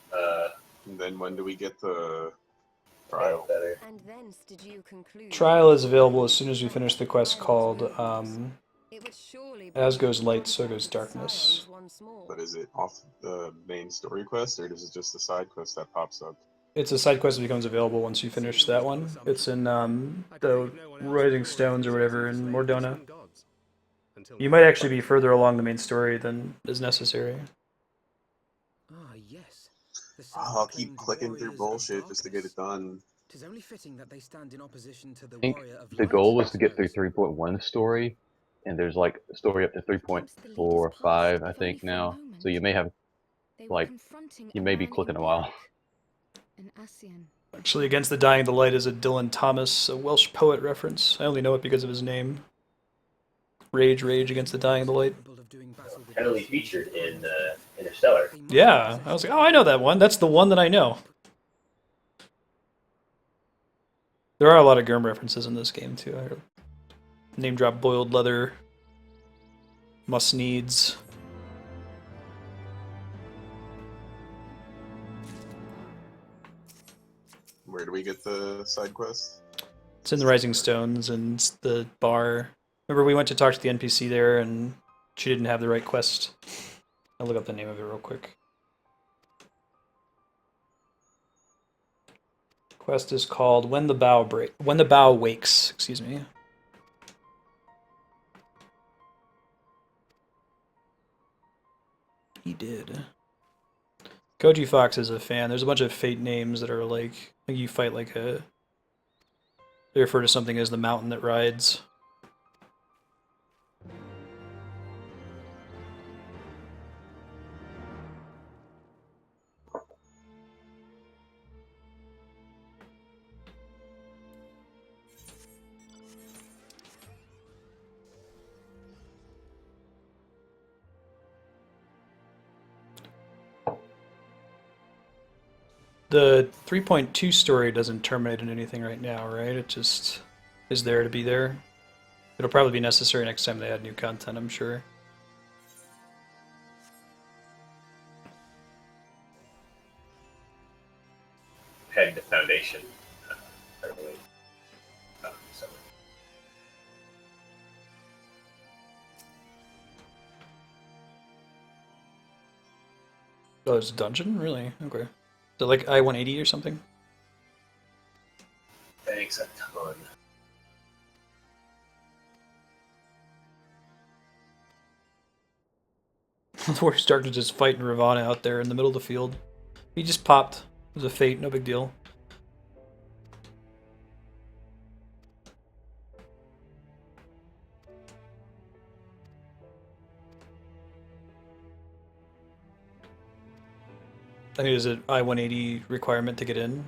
And then when do we get the trial? better. And thence did you conclude Trial is available as soon as we finish the quest called As Goes Light, So Goes Darkness. But is it off the main story quest, or is it just the side quest that pops up? It's a side quest that becomes available once you finish that one. It's in the Rising Stones or whatever in Mordona. You might actually be further along the main story than is necessary. Ah, yes. I'll keep clicking through bullshit just to get it done. Tis only fitting that they stand in opposition to the I think warrior of the light. goal was to get through 3.1 story, and there's like a story up to 3.4, 5, I think now. So you may have, like, you may be clicking a while. Actually, Against the Dying of the Light is a Dylan Thomas, a Welsh poet reference. I only know it because of his name. Rage, Against the Dying of the Light. Heavily featured in Interstellar. Yeah, I was like, oh, I know that one. That's the one that I know. There are a lot of Gurm references in this game, too. I name drop Boiled Leather, Must Needs. Where do we get the side quest? It's in the Rising Stones and the bar. Remember we went to talk to the NPC there and she didn't have the right quest. I'll look up the name of it real quick. Quest is called When the Bow Wakes, excuse me. He did. Koji Fox is a fan. There's a bunch of fate names that are like, I think you fight like a, they refer to something as the mountain that rides. The 3.2 story doesn't terminate in anything right now, right? It just is there to be there. It'll probably be necessary next time they add new content, I'm sure. heading to Foundation. Early. So. Oh, it's a dungeon? Really? Okay. Is it like I-180 or something? Thanks a ton. We're starting to just fight Ravana out there in the middle of the field. He just popped. It was a fate, no big deal. I think there's an I-180 requirement to get in.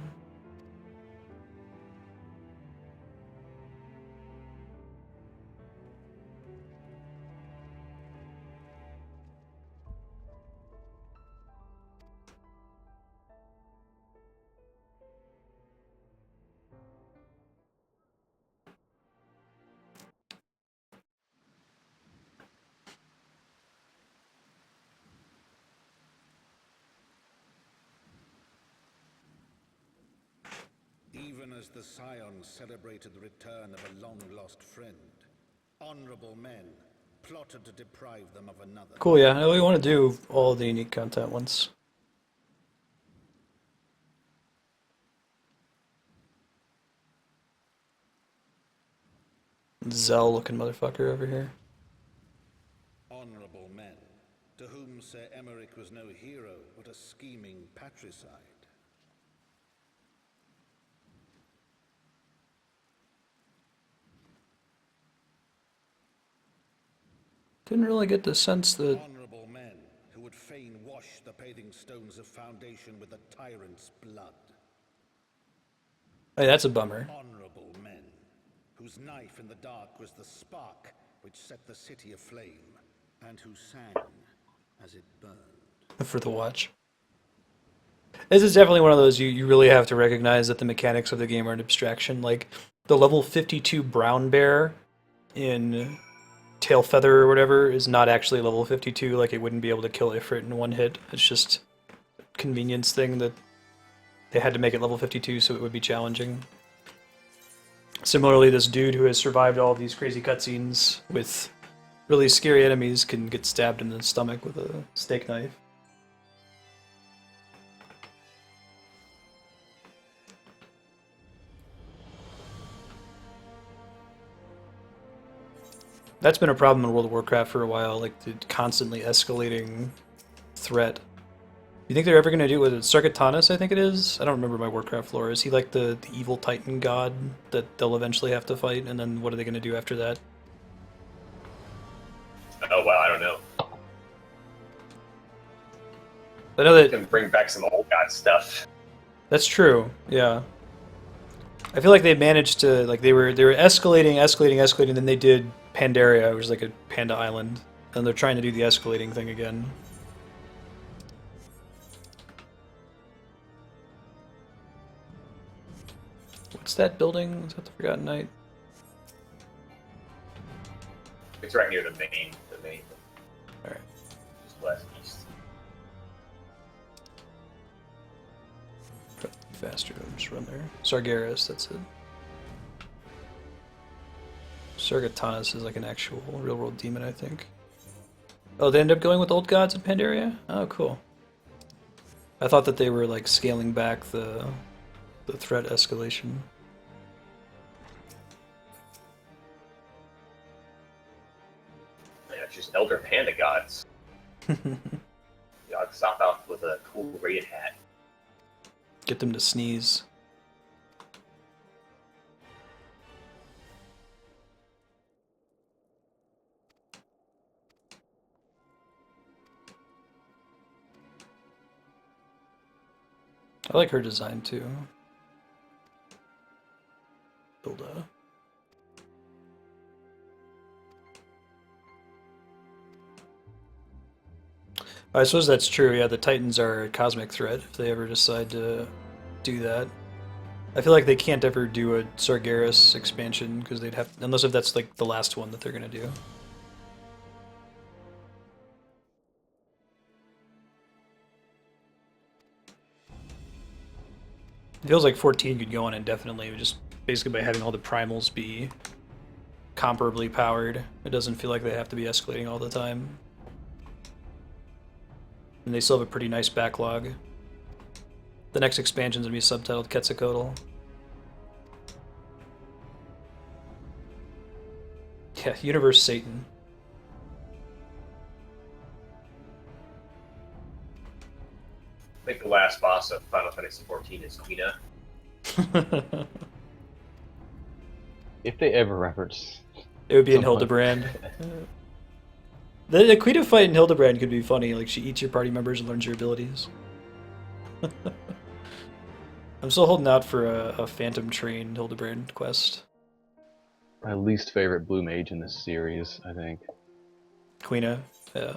Even as the Scions celebrated the return of a long-lost friend, honorable men plotted to deprive them of another. Cool, yeah. We want to do all the unique content once. Zell-looking motherfucker over here. Honorable men, to whom Sir Emmerich was no hero, but a scheming patricide. Didn't really get the sense that... Honorable men who would fain wash the paving stones of Foundation with the tyrant's blood. Hey, that's a bummer. Honorable men whose knife in the dark was the spark which set the city aflame, and who sang as it burned. For the watch. This is definitely one of those you really have to recognize that the mechanics of the game are an abstraction. Like, the level 52 brown bear in Tailfeather or whatever is not actually level 52, like it wouldn't be able to kill Ifrit in one hit. It's just a convenience thing that they had to make it level 52 so it would be challenging. Similarly, this dude who has survived all these crazy cutscenes with really scary enemies can get stabbed in the stomach with a steak knife. That's been a problem in World of Warcraft for a while, like the constantly escalating threat. You think they're ever going to do it with Sargatanas, I think it is? I don't remember my Warcraft lore. Is he like the evil Titan god that they'll eventually have to fight, and then what are they going to do after that? Oh, well, I don't know. I know that... Can bring back some old god stuff. That's true, yeah. I feel like they managed to, like, they were escalating, then they did Pandaria, which is like a panda island, and they're trying to do the escalating thing again. What's that building? Is that the Forgotten Knight? It's right near the main. Alright. Just west east. Faster, just run there. Sargeras, that's it. Sargatanas is like an actual real-world demon, I think. Oh, they ended up going with old gods in Pandaria? Oh, cool. I thought that they were like scaling back the threat escalation. Yeah, it's just elder panda gods. Y'all stop out with a cool raid hat. Get them to sneeze. I like her design too. Hilda. I suppose that's true, yeah, the Titans are a cosmic threat if they ever decide to do that. I feel like they can't ever do a Sargeras expansion, because they'd have, unless if that's like the last one that they're gonna do. It feels like 14 could go on indefinitely, just basically by having all the primals be comparably powered. It doesn't feel like they have to be escalating all the time. And they still have a pretty nice backlog. The next expansion's gonna be subtitled Quetzalcoatl. Yeah, Universe Satan. I think the last boss of Final Fantasy XIV is Quina. If they ever reference, It would be in someone. Hildebrand. The Queen of Fight in Hildebrand could be funny, like she eats your party members and learns your abilities. I'm still holding out for a Phantom Train Hildebrand quest. My least favorite blue mage in this series, I think. Queena, yeah.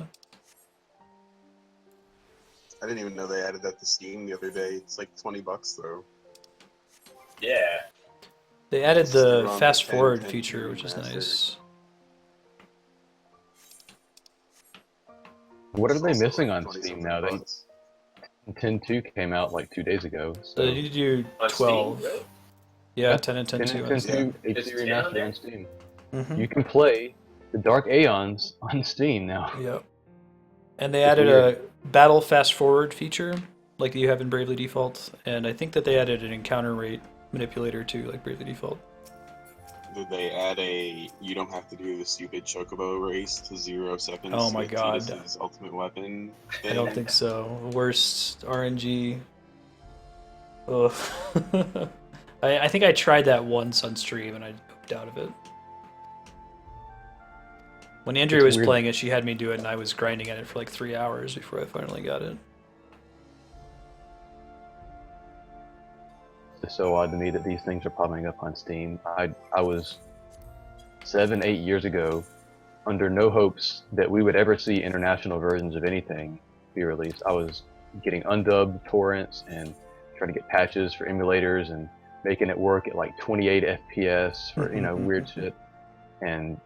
I didn't even know they added that to Steam the other day. It's like $20 though. Yeah. They added the Still on fast 10, forward 10 feature, which is remastered. nice. What are It's they also missing like on 20 Steam something now? bucks. 10.2 came out like 2 days ago. So They need to do On 12. Steam, really? Yeah, 10 and 10 10 2. and 10.2 It's HD 10 on remastered there? on Steam. Mm-hmm. You can play the Dark Aeons on Steam now. Yep. And they It's added weird. a battle fast forward feature, like you have in Bravely Default, and I think that they added an encounter rate manipulator too, like Bravely Default. Did they add a you don't have to do the stupid chocobo race to 0 seconds Oh to my get god. Tidus's ultimate weapon thing? I don't think so. Worst RNG. Ugh. I think I tried that once on stream and I pooped out of it. When Andrea It's was weird. playing it, she had me do it, and I was grinding at it for like 3 hours before I finally got it. It's so odd to me that these things are popping up on Steam. I was 7, 8 years ago under no hopes that we would ever see international versions of anything be released. I was getting undubbed torrents and trying to get patches for emulators and making it work at like 28 FPS for weird shit. And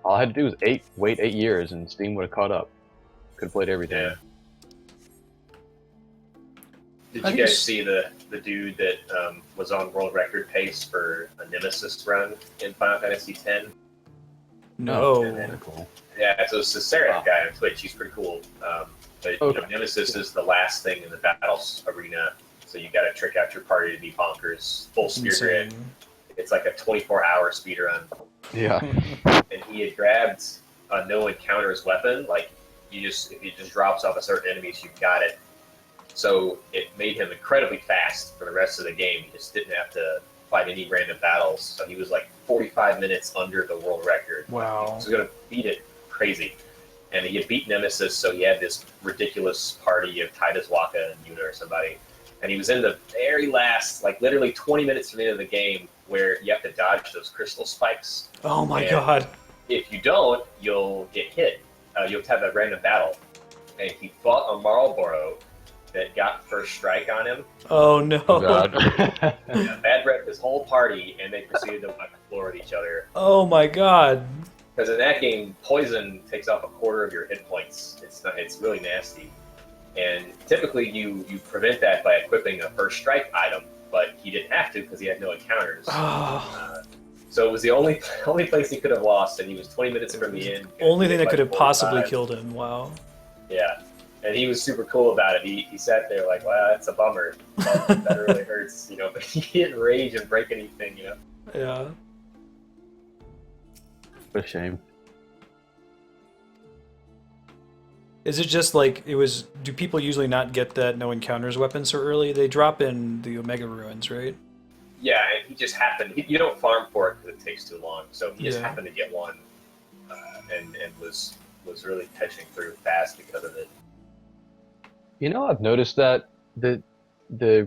all I had to do was wait 8 years and Steam would have caught up. Could have played everything. Yeah. Did I you think guys see the dude that was on world record pace for a Nemesis run in Final Fantasy X? No. And then- Very cool. Yeah, so it's the Seraph Wow. guy on Twitch. He's pretty cool. But Okay. Nemesis is the last thing in the battles arena, so you got to trick out your party to be bonkers, full spear grid. Insane. It's like a 24-hour speed run. Yeah. And he had grabbed a no encounters weapon. Like if it just drops off a certain enemies, you've got it. So it made him incredibly fast for the rest of the game. He just didn't have to fight any random battles. So he was like 45 minutes under the world record. Wow. He was going to beat it crazy. And he had beat Nemesis, so he had this ridiculous party of Titus Waka and Yuna or somebody. And he was in the very last, like literally 20 minutes from the end of the game, where you have to dodge those crystal spikes. Oh my And god. If you don't, you'll get hit. You'll have a random battle. And he fought a Marlboro that got first strike on him. Oh no. God. Bad rep his whole party, and they proceeded to wipe the floor with each other. Oh my god. Because in that game, poison takes off a quarter of your hit points. It's really nasty. And typically you prevent that by equipping a first strike item, but he didn't have to because he had no encounters. Oh. So it was the only place he could have lost, and he was 20 minutes from the end. Only thing that could have possibly 45. killed him. Wow. Yeah. And he was super cool about it. He sat there like, wow, that's a bummer. That really hurts, but he didn't rage and break anything, Yeah. What a shame. Is it just like it was? Do people usually not get that no encounters weapon so early? They drop in the Omega Ruins, right? Yeah, and he just happened. You don't farm for it because it takes too long. So he just Yeah. happened to get one, and was really pitching through fast because of it. I've noticed that the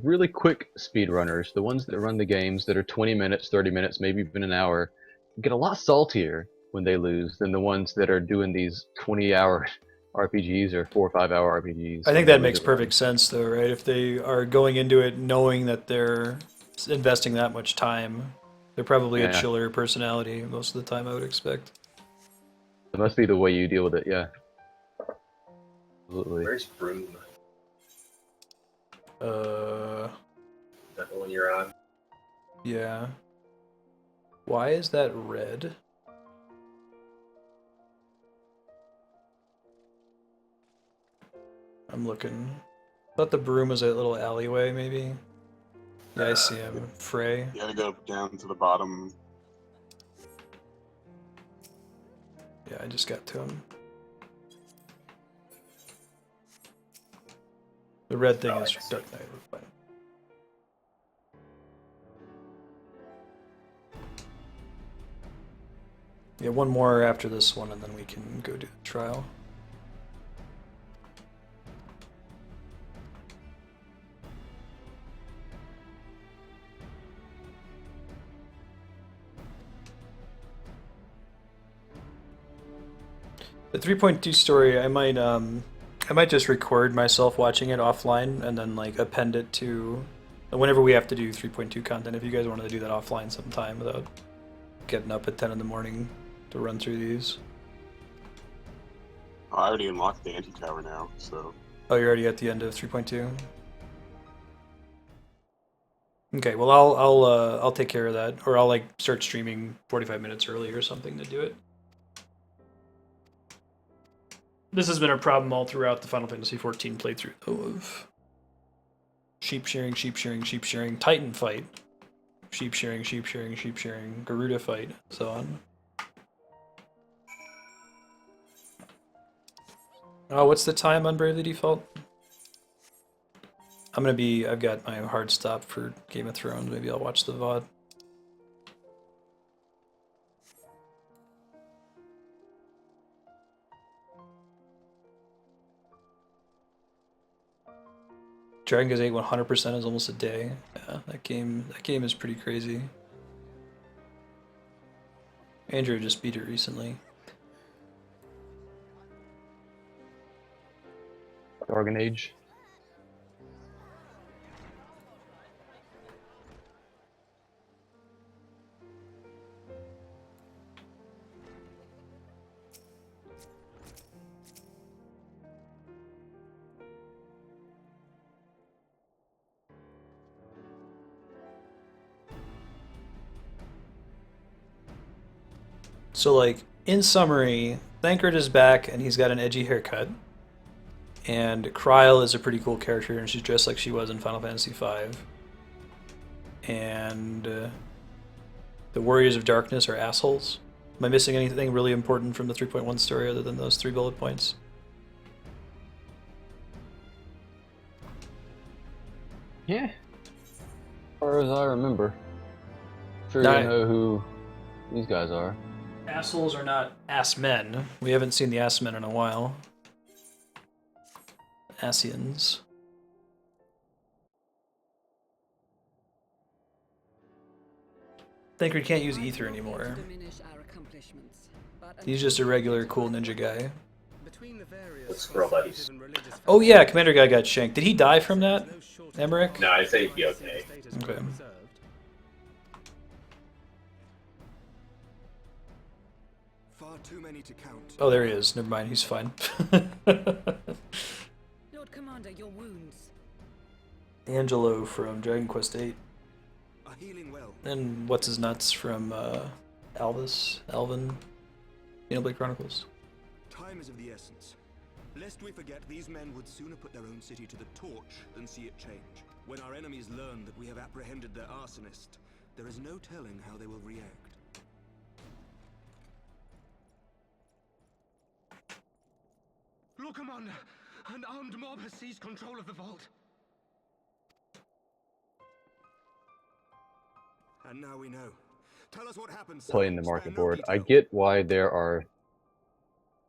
really quick speedrunners, the ones that run the games that are 20 minutes, 30 minutes, maybe even an hour, get a lot saltier when they lose than the ones that are doing these 20-hour RPGs or 4 or 5 hour RPGs. I think that makes perfect sense, though, right? If they are going into it knowing that they're investing that much time, they're probably a Yeah. chiller personality most of the time, I would expect. It must be the way you deal with it, yeah. Absolutely. Where's Broom? Not the one you're on. Yeah. Why is that red? I'm looking. Thought the broom was a little alleyway, maybe. Yeah, I see him. Frey. You gotta go down to the bottom. Yeah, I just got to him. The red thing is Dark Knight. We're fine. Yeah, one more after this one, and then we can go do the trial. The 3.2 story, I might just record myself watching it offline and then like append it to whenever we have to do 3.2 content. If you guys wanted to do that offline sometime without getting up at 10 in the morning to run through these. I already unlocked the anti-tower now, so... Oh, you're already at the end of 3.2? Okay, well I'll take care of that, or I'll like start streaming 45 minutes early or something to do it. This has been a problem all throughout the Final Fantasy XIV playthrough, though, of sheep shearing, Titan fight, sheep shearing, Garuda fight, so on. Oh, what's the time on Bravely Default? I've got my hard stop for Game of Thrones. Maybe I'll watch the VOD. Dragon Quest 8 100% is almost a day. Yeah, that game is pretty crazy. Andrew just beat it recently. Dragon Age. So, like, in summary, Thancred is back and he's got an edgy haircut. And Kryl is a pretty cool character and she's dressed like she was in Final Fantasy V. And the Warriors of Darkness are assholes. Am I missing anything really important from the 3.1 story other than those 3 bullet points? Yeah. As far as I remember. Sure No, you know who these guys are. Assholes are not ass men. We haven't seen the ass men in a while. Asians. Thancred can't use ether anymore. He's just a regular cool ninja guy. With squirrel buddies. Oh yeah, Commander guy got shanked. Did he die from that, Emmerich? No, I'd say he'd be okay. Okay. Too many to count. Oh, there he is. Never mind, he's fine. Lord Commander, your wounds. Angelo from Dragon Quest VIII. Are healing well. And what's his nuts from Alvin, Xenoblade Chronicles. Time is of the essence. Lest we forget, these men would sooner put their own city to the torch than see it change. When our enemies learn that we have apprehended their arsonist, there is no telling how they will react. Lord Commander, an armed mob has seized control of the vault. And now we know. Tell us what happened. Playing the market board. I get why there are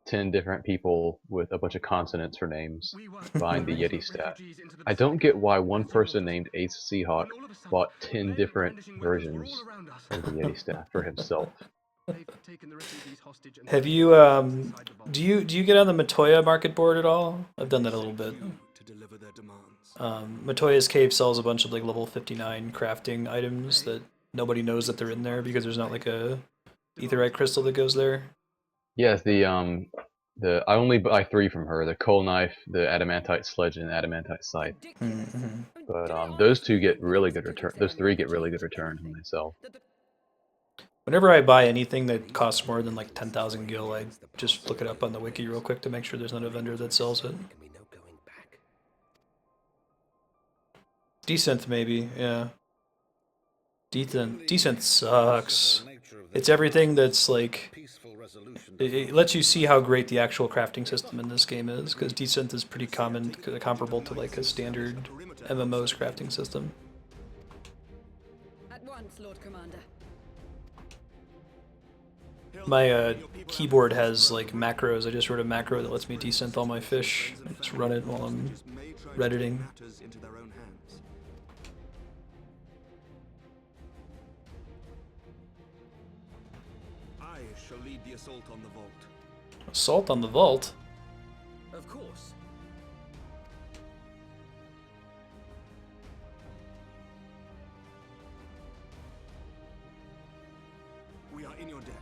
10 different people with a bunch of consonants for names behind the Yeti staff. I don't get why one person named Ace Seahawk bought 10 different versions of the Yeti staff for himself. Have you do you get on the Matoya market board at all? I've done that a little bit. Matoya's Cave sells a bunch of like level 59 crafting items that nobody knows that they're in there because there's not like a aetherite crystal that goes there. Yes, the I only buy 3 from her: the coal knife, the adamantite sledge, and the adamantite scythe. But those 2 get really good return. Those 3 get really good returns when they sell. Whenever I buy anything that costs more than like 10,000 gil, I just look it up on the wiki real quick to make sure there's not a vendor that sells it. Decent, maybe, yeah. Decent sucks. It's everything that's like... It lets you see how great the actual crafting system in this game is, because Decent is pretty comparable to like a standard MMO's crafting system. At once, Lord Commander. My keyboard has like macros. I just wrote a macro that lets me desynth all my fish. I just run it while I'm redditing. I shall lead the assault on the vault. Assault on the vault? Of course. We are in your debt.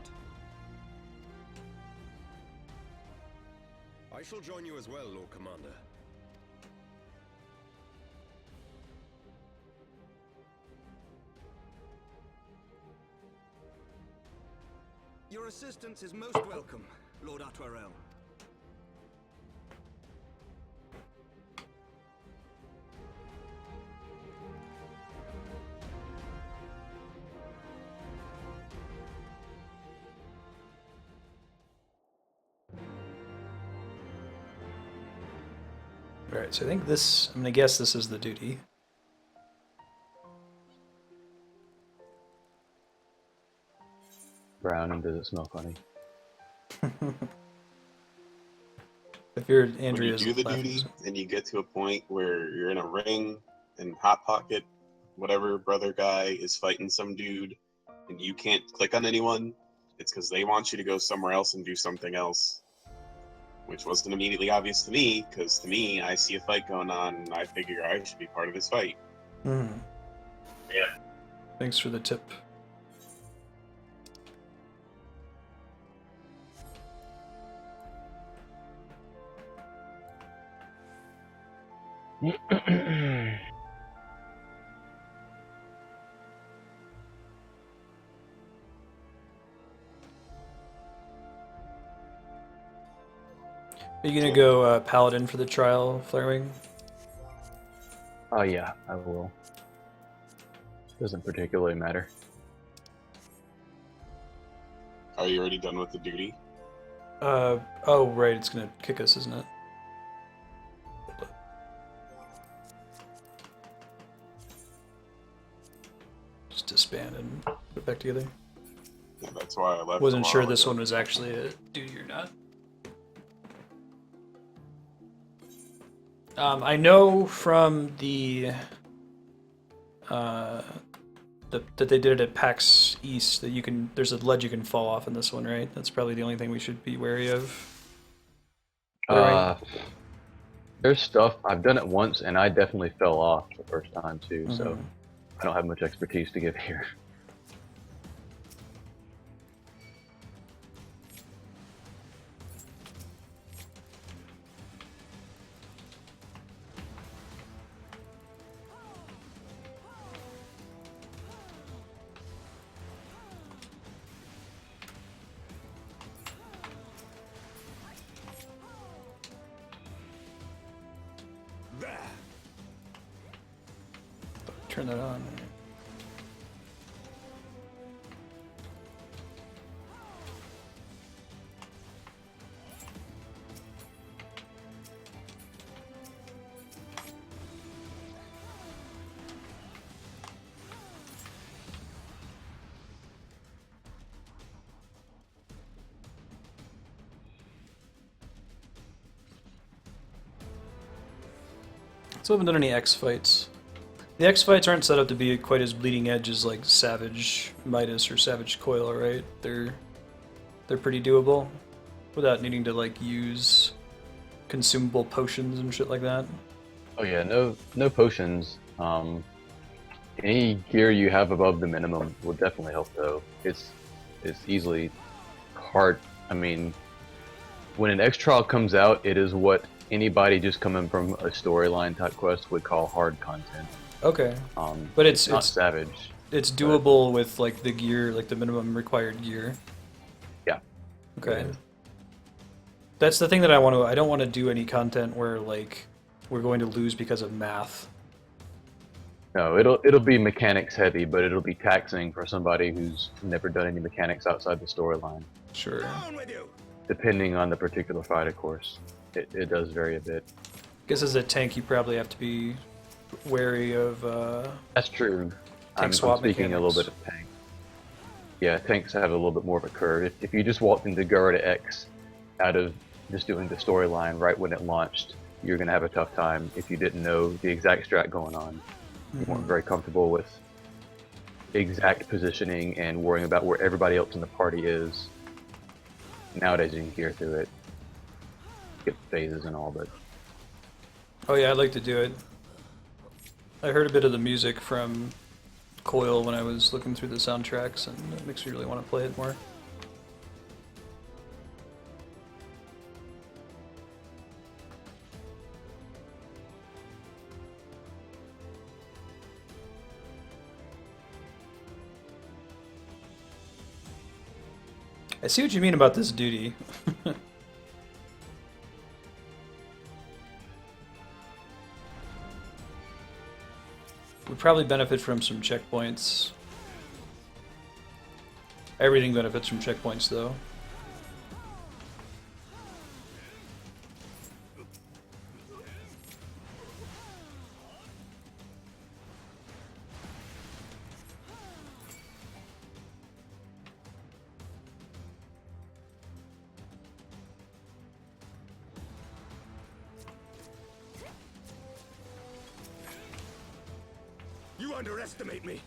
I shall join you as well, Lord Commander. Your assistance is most welcome, Lord Atwarel. Alright, so I think this, I'm gonna guess this is the duty. Brown, and does it smell funny? If you're When Andrea's you do the duty and you get to a point where you're in a ring and Hot Pocket, whatever brother guy, is fighting some dude and you can't click on anyone, it's because they want you to go somewhere else and do something else. Which wasn't immediately obvious to me, because to me, I see a fight going on and I figure I should be part of this fight. Yeah. Thanks for the tip. Are you gonna go Paladin for the trial, Flarewing? Oh yeah, I will. Doesn't particularly matter. Are you already done with the duty? Oh right, it's gonna kick us, isn't it? Hold up. Just disband and put it back together. Yeah, that's why I left. Wasn't sure this one was actually a duty or not. I know from the that they did it at PAX East that there's a ledge you can fall off in this one, right? That's probably the only thing we should be wary of. There's stuff, I've done it once and I definitely fell off the first time too, so I don't have much expertise to give here. Turn that on. So I haven't done any X fights. The X fights aren't set up to be quite as bleeding edge as like Savage Midas or Savage Coil, right? They're pretty doable without needing to like use consumable potions and shit like that. Oh yeah, no potions. Any gear you have above the minimum will definitely help though. It's easily hard. I mean, when an X trial comes out, it is what anybody just coming from a storyline type quest would call hard content. Okay. But it's not savage. It's doable with like the gear, like the minimum required gear. Yeah. Okay. That's the thing that I don't want to do any content where like we're going to lose because of math. No, it'll be mechanics heavy, but it'll be taxing for somebody who's never done any mechanics outside the storyline. Sure. Depending on the particular fight, of course. It does vary a bit. I guess as a tank you probably have to be wary of That's true. I'm swap speaking mechanics. a little bit of tank. Yeah, tanks have a little bit more of a curve. If you just walked into Gura X out of just doing the storyline right when it launched, you're going to have a tough time if you didn't know the exact strat going on. You weren't very comfortable with exact positioning and worrying about where everybody else in the party is. Nowadays you can hear through it, skip phases and all, but... Oh yeah, I'd like to do it. I heard a bit of the music from Coil when I was looking through the soundtracks, and it makes me really want to play it more. I see what you mean about this duty. Would probably benefit from some checkpoints. Everything benefits from checkpoints, though. You underestimate me.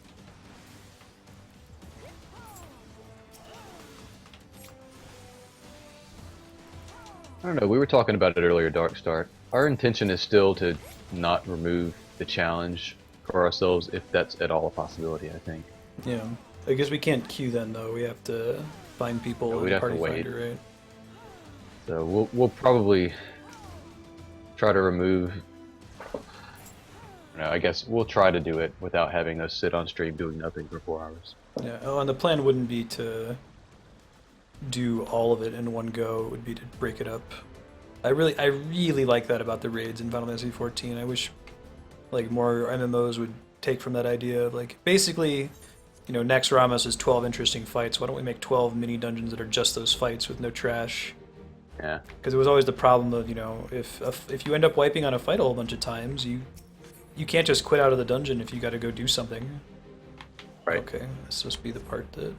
I don't know, we were talking about it earlier, Dark Start. Our intention is still to not remove the challenge for ourselves, if that's at all a possibility, I think. Yeah. I guess we can't queue then, though. We have to find people Yeah, in we'd the have to party wait. finder, right? So we'll probably try to remove... I guess we'll try to do it without having us sit on stream doing nothing for 4 hours. Yeah. Oh, and the plan wouldn't be to do all of it in one go. It would be to break it up. I really like that about the raids in Final Fantasy XIV. I wish like more MMOs would take from that idea of like basically, you know, Nex Ramos is 12 interesting fights. Why don't we make 12 mini dungeons that are just those fights with no trash? Yeah. Because it was always the problem of, you know, if you end up wiping on a fight a whole bunch of times, you can't just quit out of the dungeon if you got to go do something. Right. Okay, that's supposed to be the part that...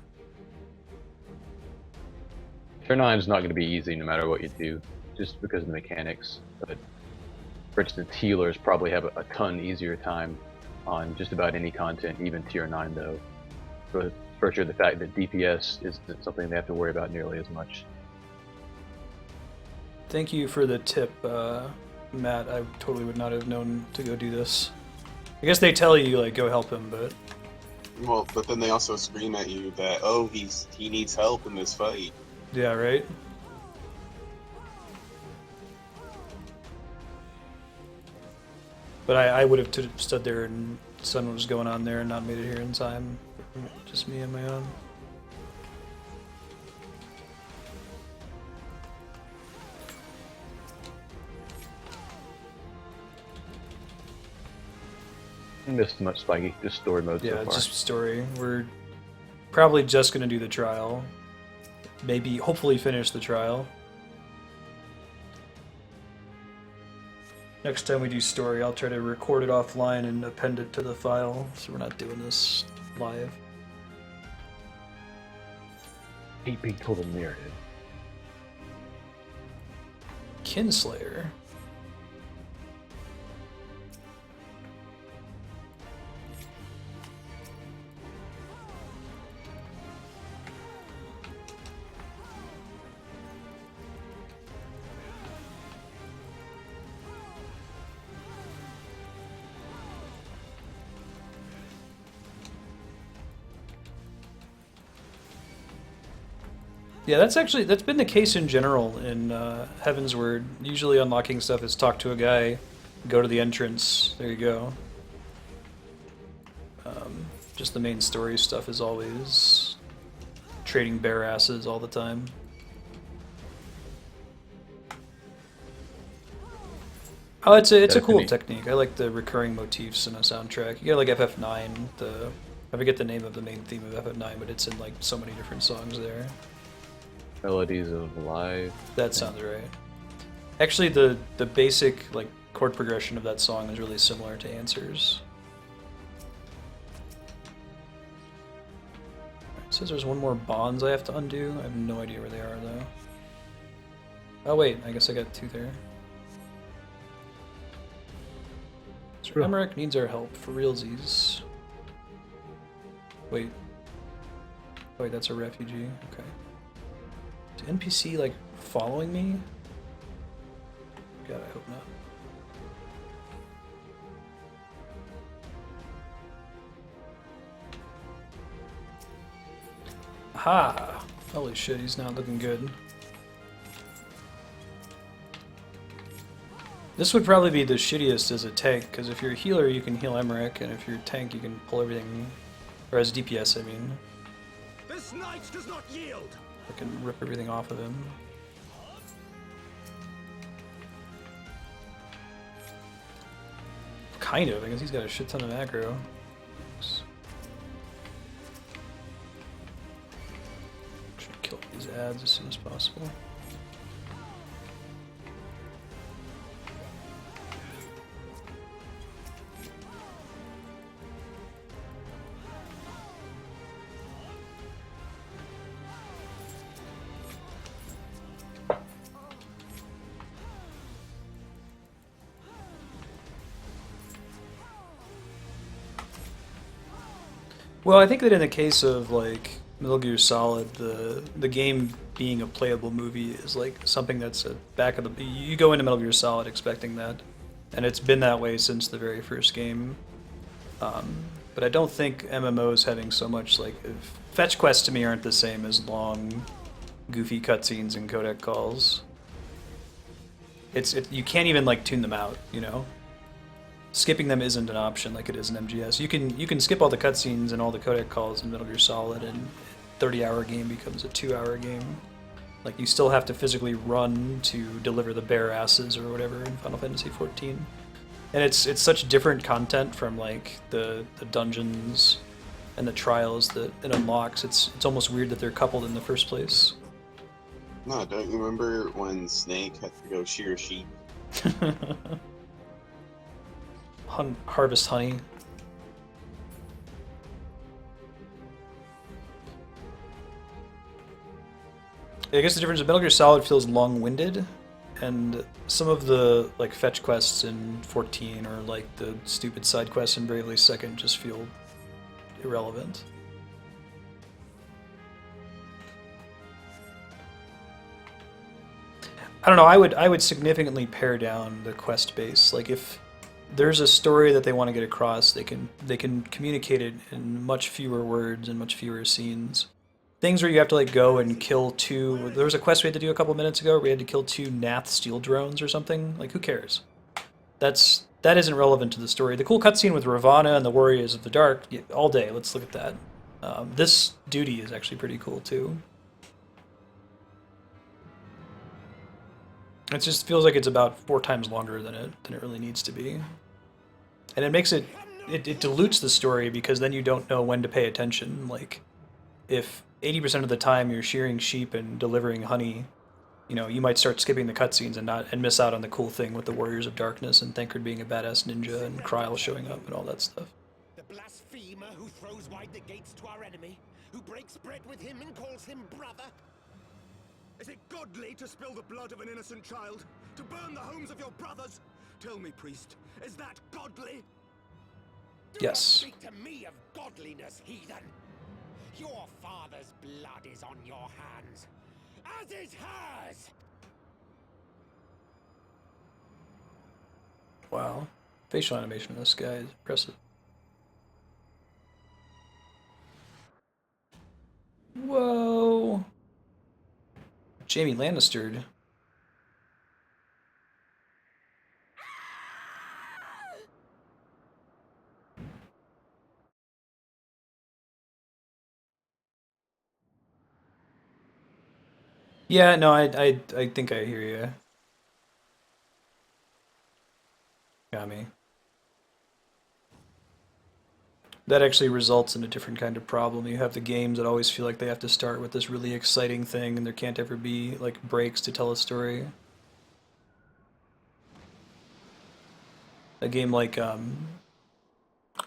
Tier 9 is not going to be easy no matter what you do, just because of the mechanics. But for instance, healers probably have a ton easier time on just about any content, even Tier 9 though. For virtue of the fact that DPS isn't something they have to worry about nearly as much. Thank you for the tip, Matt. I totally would not have known to go do this. I guess they tell you, like, go help him, but... Well, but then they also scream at you that, oh, he needs help in this fight. Yeah, right? But I would have stood there and seen what was going on there and not made it here in time. Just me and my own. I missed much spiky, just story mode so Yeah, far. just story. We're probably just going to do the trial. Maybe, hopefully finish the trial. Next time we do story, I'll try to record it offline and append it to the file, so we're not doing this live. Hate being told a narrative. Kinslayer. Yeah, that's been the case in general in Heavensward. Usually unlocking stuff is talk to a guy, go to the entrance, there you go. Just the main story stuff is always trading bare asses all the time. Oh, it's a cool technique. I like the recurring motifs in a soundtrack. You get like FF9, I forget the name of the main theme of FF9, but it's in like so many different songs there. Melodies of Life. That sounds right. Actually, the basic like chord progression of that song is really similar to Answer's. It says there's one more bonds I have to undo. I have no idea where they are though. Oh wait, I guess I got 2 there. Sir Emmerich needs our help for realsies. Wait. Wait, that's a refugee. Okay. Is the NPC like following me? God, I hope not. Aha! Holy shit, he's not looking good. This would probably be the shittiest as a tank, because if you're a healer you can heal Emmerich, and if you're a tank you can pull everything, or as DPS I mean. This knight does not yield. I can rip everything off of him. Kind of, I guess he's got a shit ton of aggro. Should kill these ads as soon as possible. Well, I think that in the case of like Metal Gear Solid, the game being a playable movie is like something that's at back of the. You go into Metal Gear Solid expecting that, and it's been that way since the very first game. But I don't think MMOs having so much like fetch quests to me aren't the same as long, goofy cutscenes and codec calls. You can't even like tune them out, you know. Skipping them isn't an option like it is in MGS. You can skip all the cutscenes and all the codec calls in Metal Gear Solid, and a 30-hour game becomes a 2-hour game. Like you still have to physically run to deliver the bare asses or whatever in Final Fantasy XIV. And it's such different content from like the dungeons and the trials that it unlocks. It's almost weird that they're coupled in the first place. No, don't you remember when Snake had to go shear sheep? Harvest honey. I guess the difference is Metal Gear Solid feels long-winded, and some of the like fetch quests in 14 or like the stupid side quests in Bravely Second just feel irrelevant. I don't know. I would significantly pare down the quest base. Like if there's a story that they want to get across, they can communicate it in much fewer words and much fewer scenes. Things where you have to like go and kill 2. There was a quest we had to do a couple minutes ago where we had to kill 2 Nath steel drones or something. Like who cares? That isn't relevant to the story. The cool cutscene with Ravana and the Warriors of the Dark, yeah, all day. Let's look at that. This duty is actually pretty cool too. It just feels like it's about 4 times longer than it really needs to be. And it makes it dilutes the story because then you don't know when to pay attention. Like, if 80% of the time you're shearing sheep and delivering honey, you know, you might start skipping the cutscenes and miss out on the cool thing with the Warriors of Darkness and Thancred being a badass ninja and Kryl showing up and all that stuff. The blasphemer who throws wide the gates to our enemy, who breaks bread with him and calls him brother. Is it godly to spill the blood of an innocent child? To burn the homes of your brothers? Tell me, priest, is that godly? Yes. Speak to me of godliness, heathen. Your father's blood is on your hands, as is hers. Wow. Facial animation of this guy is impressive. Whoa. Jaime Lannister. Yeah, no, I think I hear you. Got me. That actually results in a different kind of problem. You have the games that always feel like they have to start with this really exciting thing, and there can't ever be like breaks to tell a story. A game like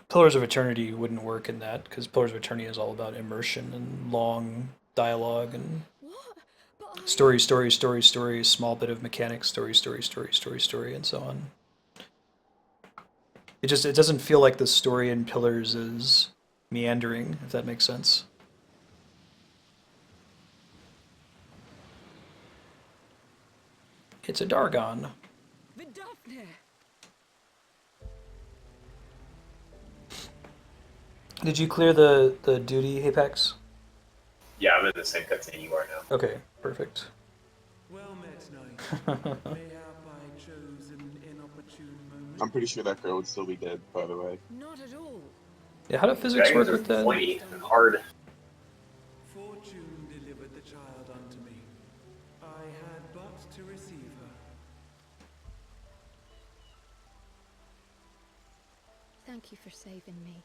Pillars of Eternity wouldn't work in that, because Pillars of Eternity is all about immersion and long dialogue and story, story, story, story, small bit of mechanics, story, story, story, story, story, and so on. It doesn't feel like the story in Pillars is meandering, if that makes sense. It's a Dargon. Did you clear the duty, Apex? Yeah, I'm in the same cutscene you are now. Okay, perfect. Well met, knight. Mayhap I chose an inopportune moment. I'm pretty sure that girl would still be dead, by the way. Not at all. Yeah, how do physics work with that? Pointy and hard. Fortune delivered the child unto me. I had but to receive her. Thank you for saving me.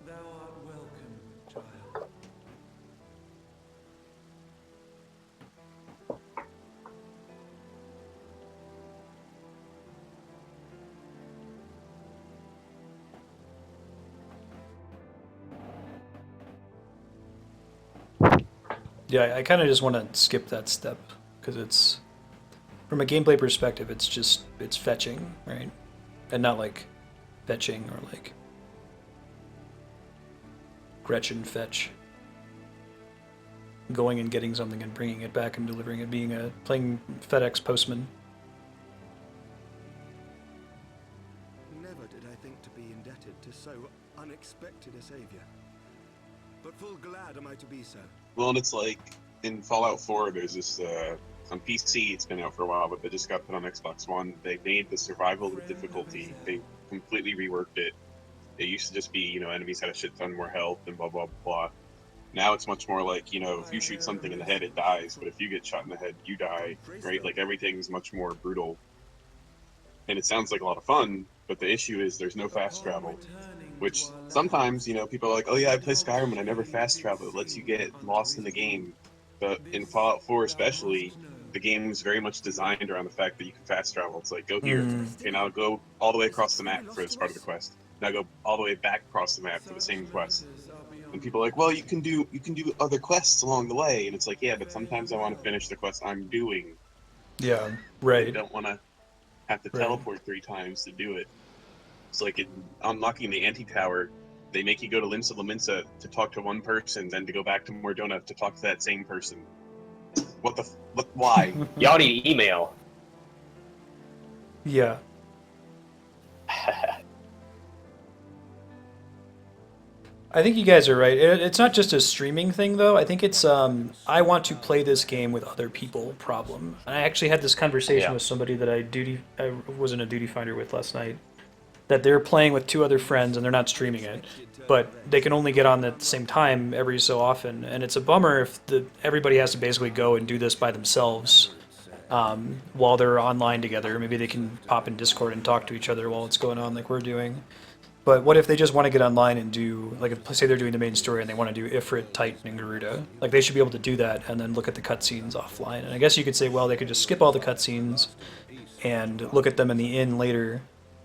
Thou art welcome, child. Yeah, I kind of just want to skip that step because it's, from a gameplay perspective, it's fetching, right? And not like fetching or like Gretchen fetch. Going and getting something and bringing it back and delivering it, playing FedEx postman. Never did I think to be indebted to so unexpected a savior. But full glad am I to be so. Well, and it's like in Fallout 4, there's this on PC. It's been out for a while, but they just got put on Xbox One. They made the survival difficulty. They completely reworked it. It used to just be, enemies had a shit ton more health and blah blah blah. Now it's much more like, if you shoot something in the head, it dies, but if you get shot in the head, you die, right? Like everything's much more brutal. And it sounds like a lot of fun, but the issue is there's no fast travel. Which sometimes, people are like, oh yeah, I play Skyrim and I never fast travel. It lets you get lost in the game. But in Fallout 4 especially, the game is very much designed around the fact that you can fast travel. It's like, go here. Okay, now go all the way across the map for this part of the quest. Now go all the way back across the map for the same quest. And people are like, well, you can do other quests along the way. And it's like, yeah, but sometimes I want to finish the quest I'm doing. Yeah, right. I don't want to have to teleport 3 times to do it. It's like in unlocking the anti-tower, they make you go to Limsa Lominsa to talk to one person, then to go back to Mordona to talk to that same person. Why? Y'all need email. Yeah. I think you guys are right. It's not just a streaming thing, though. I think it's I want to play this game with other people problem. And I actually had this conversation with somebody that I was in a duty finder with last night. That they're playing with 2 other friends and they're not streaming it, but they can only get on at the same time every so often. And it's a bummer if everybody has to basically go and do this by themselves while they're online together. Maybe they can pop in Discord and talk to each other while it's going on like we're doing. But what if they just want to get online and do, like, say they're doing the main story and they want to do Ifrit, Titan, and Garuda. Like, they should be able to do that and then look at the cutscenes offline. And I guess you could say, well, they could just skip all the cutscenes and look at them in the inn later.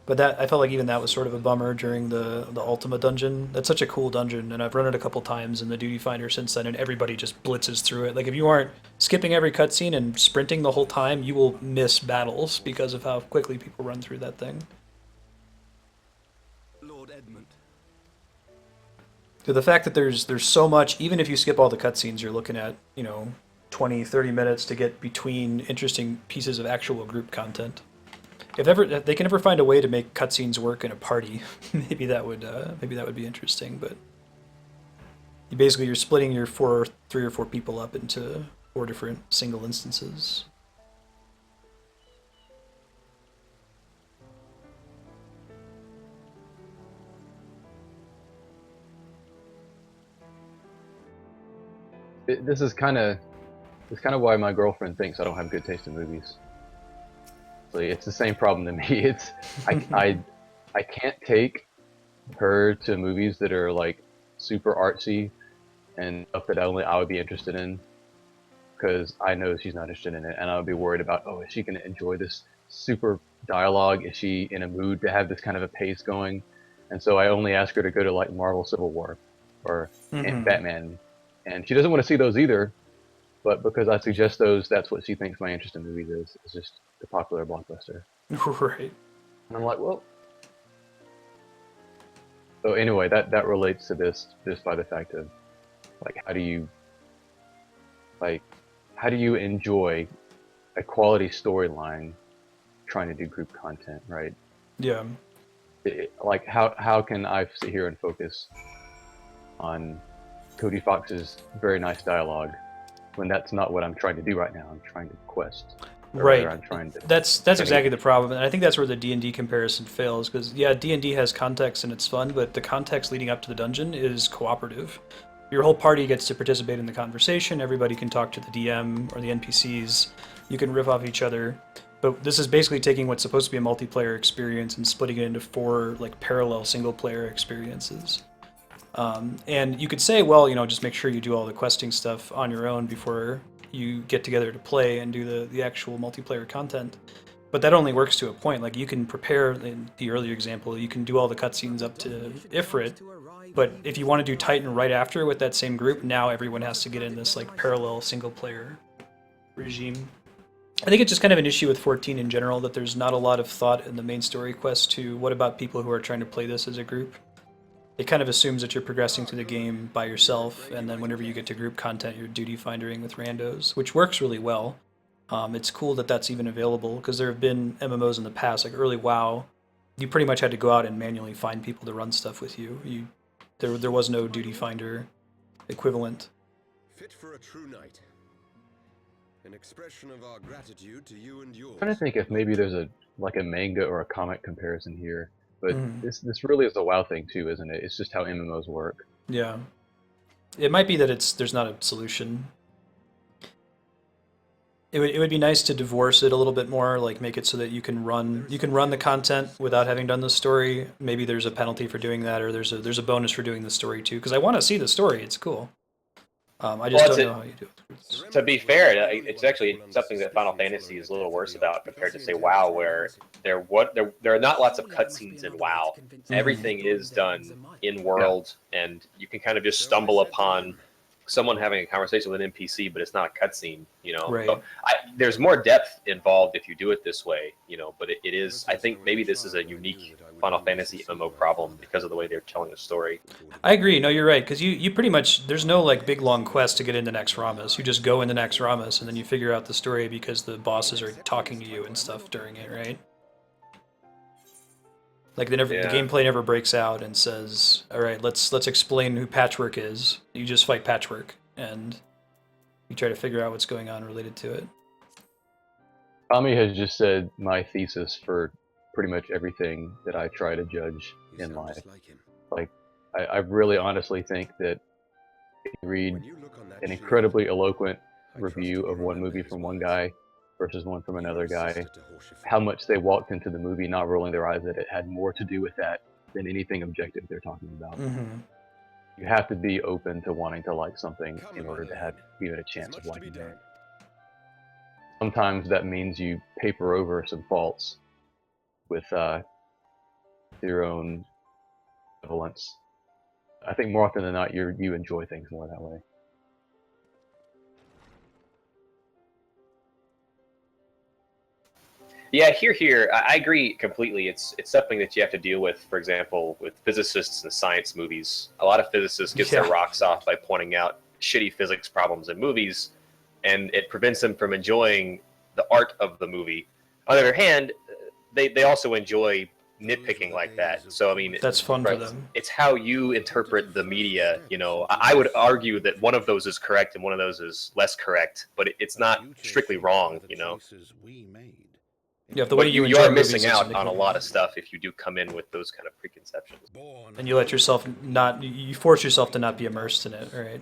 But I felt like even that was sort of a bummer during the Ultima dungeon. That's such a cool dungeon, and I've run it a couple times in the Duty Finder since then, and everybody just blitzes through it. Like, if you aren't skipping every cutscene and sprinting the whole time, you will miss battles because of how quickly people run through that thing. Lord Edmund. So the fact that there's so much, even if you skip all the cutscenes, you're looking at, 20, 30 minutes to get between interesting pieces of actual group content. If they can ever find a way to make cutscenes work in a party, maybe that would be interesting. But You're splitting your 3 or 4 people up into 4 different single instances. This is kind of why my girlfriend thinks I don't have good taste in movies. So it's the same problem to me. It's I can't take her to movies that are like super artsy and stuff that only I would be interested in, because I know she's not interested in it, and I would be worried about, oh, is she going to enjoy this super dialogue? Is she in a mood to have this kind of a pace going? And so I only ask her to go to like Marvel Civil War or Batman, and she doesn't want to see those either. But because I suggest those, that's what she thinks my interest in movies is. It's just the popular blockbuster. Right. And I'm like, well. So anyway, that relates to this just by the fact of, like, how do you enjoy a quality storyline trying to do group content, right? Yeah. Like, how can I sit here and focus on Cody Fox's very nice dialogue when that's not what I'm trying to do right now? I'm trying to quest. Right. I'm trying to that's exactly the problem, and I think that's where the D&D comparison fails, because yeah, D&D has context and it's fun, but the context leading up to the dungeon is cooperative. Your whole party gets to participate in the conversation. Everybody can talk to the DM or the NPCs. You can riff off each other. But this is basically taking what's supposed to be a multiplayer experience and splitting it into 4 like parallel single-player experiences. And you could say, well, just make sure you do all the questing stuff on your own before you get together to play and do the actual multiplayer content. But that only works to a point. Like, you can prepare, in the earlier example, you can do all the cutscenes up to Ifrit, but if you want to do Titan right after with that same group, now everyone has to get in this like parallel single-player regime. I think it's just kind of an issue with 14 in general, that there's not a lot of thought in the main story quest to what about people who are trying to play this as a group. It kind of assumes that you're progressing through the game by yourself, and then whenever you get to group content, you're duty findering with randos, which works really well. It's cool that that's even available, because there have been MMOs in the past, like early WoW, you pretty much had to go out and manually find people to run stuff with you. There was no duty finder equivalent. Fit for a true knight. An expression of our gratitude to you and yours. I'm trying to think if maybe there's a manga or a comic comparison here. But this really is a WoW thing too, isn't it? It's just how MMOs work. Yeah. It might be that there's not a solution. It would be nice to divorce it a little bit more, like make it so that you can run the content without having done the story. Maybe there's a penalty for doing that, or there's a bonus for doing the story too, because I want to see the story. It's cool. I just don't know how you do it. To be fair, it's actually something that Final Fantasy is a little worse about compared to, say, WoW, where there are not lots of cutscenes in WoW. Everything is done in world, and you can kind of just stumble upon someone having a conversation with an NPC, but it's not a cutscene, Right. So there's more depth involved if you do it this way, but it is, I think maybe this is a unique Final Fantasy MMO problem because of the way they're telling the story. I agree. No, you're right, because you pretty much, there's no like big long quest to get into Naxxramas. You just go into Naxxramas and then you figure out the story because the bosses are talking to you and stuff during it, right? Like the gameplay never breaks out and says, all right, let's explain who Patchwork is. You just fight Patchwork and you try to figure out what's going on related to it. Tommy has just said my thesis for pretty much everything that I try to judge in life. Like, I really honestly think that if you read an incredibly eloquent review of one movie from one guy versus one from another guy, how much they walked into the movie not rolling their eyes at it had more to do with that than anything objective they're talking about. You have to be open to wanting to like something in order to have even a chance of liking it. Sometimes that means you paper over some faults with your own benevolence. I think more often than not, you enjoy things more that way. Yeah, here, I agree completely. It's something that you have to deal with, for example, with physicists and science movies. A lot of physicists get their rocks off by pointing out shitty physics problems in movies, and it prevents them from enjoying the art of the movie. On the other hand, they also enjoy nitpicking like that. So I mean, That's fun for them. It's how you interpret the media. You know, I would argue that one of those is correct and one of those is less correct, but it's not strictly wrong. You know. Yeah, the way But you you are enjoy missing movies out is on a lot of stuff if you do come in with those kind of preconceptions. and you let yourself not, you force yourself to not be immersed in it, right?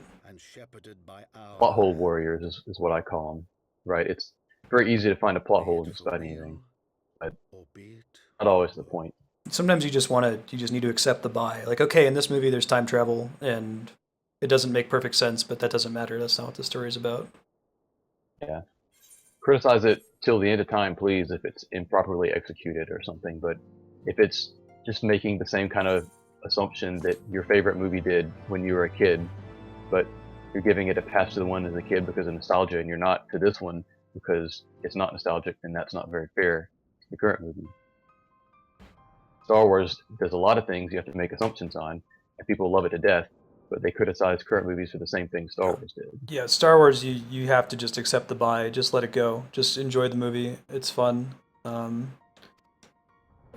Plot hole warriors is what I call them, right? It's very easy to find a plot hole in just about anything, but not always the point. Sometimes you just need to accept the buy. Like, okay, in this movie there's time travel and it doesn't make perfect sense, but that doesn't matter. That's not what the story's about. Yeah. Criticize it till the end of time, please, if it's improperly executed or something, but if it's just making the same kind of assumption that your favorite movie did when you were a kid, but you're giving it a pass to the one as a kid because of nostalgia, and you're not to this one because it's not nostalgic, then that's not very fair to the current movie. Star Wars does a lot of things you have to make assumptions on, and people love it to death, but they criticize current movies for the same thing Star Wars did. Yeah, Star Wars, you have to just accept the buy. Just let it go. Just enjoy the movie. It's fun.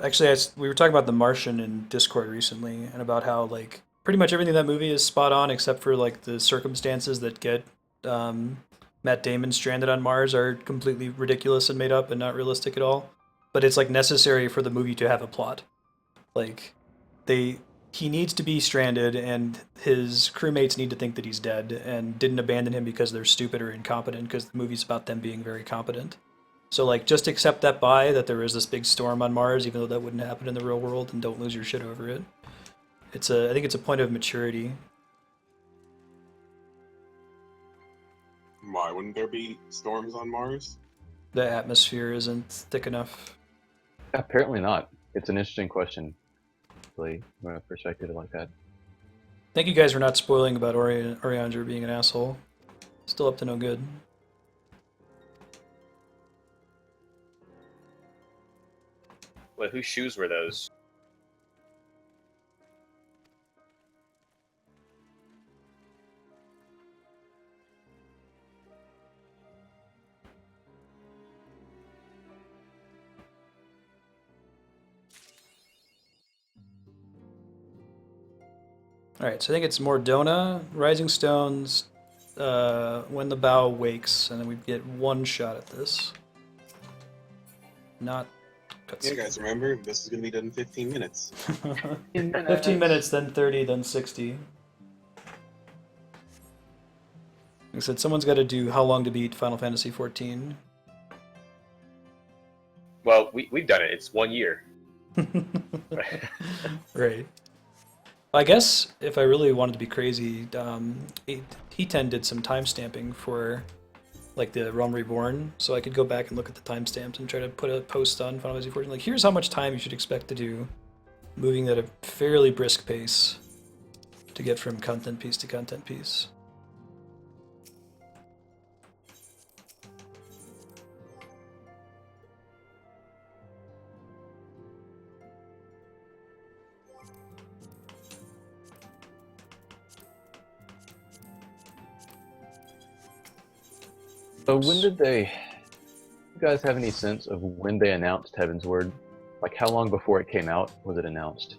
Actually, we were talking about The Martian in Discord recently, and about how like pretty much everything in that movie is spot on, except for like the circumstances that get Matt Damon stranded on Mars are completely ridiculous and made up and not realistic at all. But it's like necessary for the movie to have a plot. Like he needs to be stranded, and his crewmates need to think that he's dead and didn't abandon him because they're stupid or incompetent, because the movie's about them being very competent. So, like, just accept that that there is this big storm on Mars, even though that wouldn't happen in the real world, and don't lose your shit over it. I think it's a point of maturity. Why wouldn't there be storms on Mars? The atmosphere isn't thick enough. Apparently not. It's an interesting question, really, from a perspective like that. Thank you guys for not spoiling about Oriander being an asshole. Still up to no good. Well, whose shoes were those? Alright, so I think it's Mordona, Rising Stones, When the Bow Wakes, and then we get one shot at this. Not Yeah, guys, remember, this is going to be done in 15 minutes. 15 minutes, then 30, then 60. Like I said, someone's got to do How Long to Beat Final Fantasy XIV. Well, we've done it. It's 1 year. Right. I guess if I really wanted to be crazy, He10 did some timestamping for like the Realm Reborn, so I could go back and look at the timestamps and try to put a post on Final Fantasy XIV. Like, here's how much time you should expect to do, moving at a fairly brisk pace to get from content piece to content piece. So when did you guys have any sense of when they announced Heavensward? Like, how long before it came out was it announced?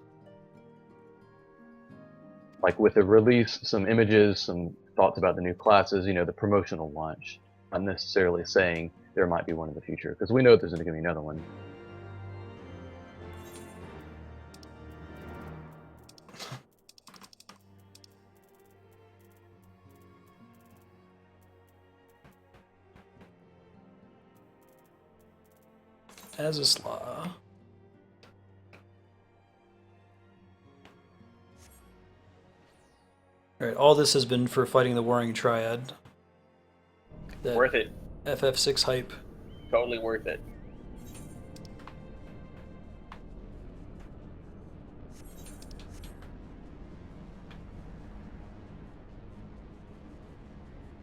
Like, with the release, some images, some thoughts about the new classes, you know, the promotional launch. Not necessarily saying there might be one in the future, because we know there's going to be another one. As a slaw. Alright, all this has been for fighting the Warring Triad. That Worth it. FF6 hype. Totally worth it.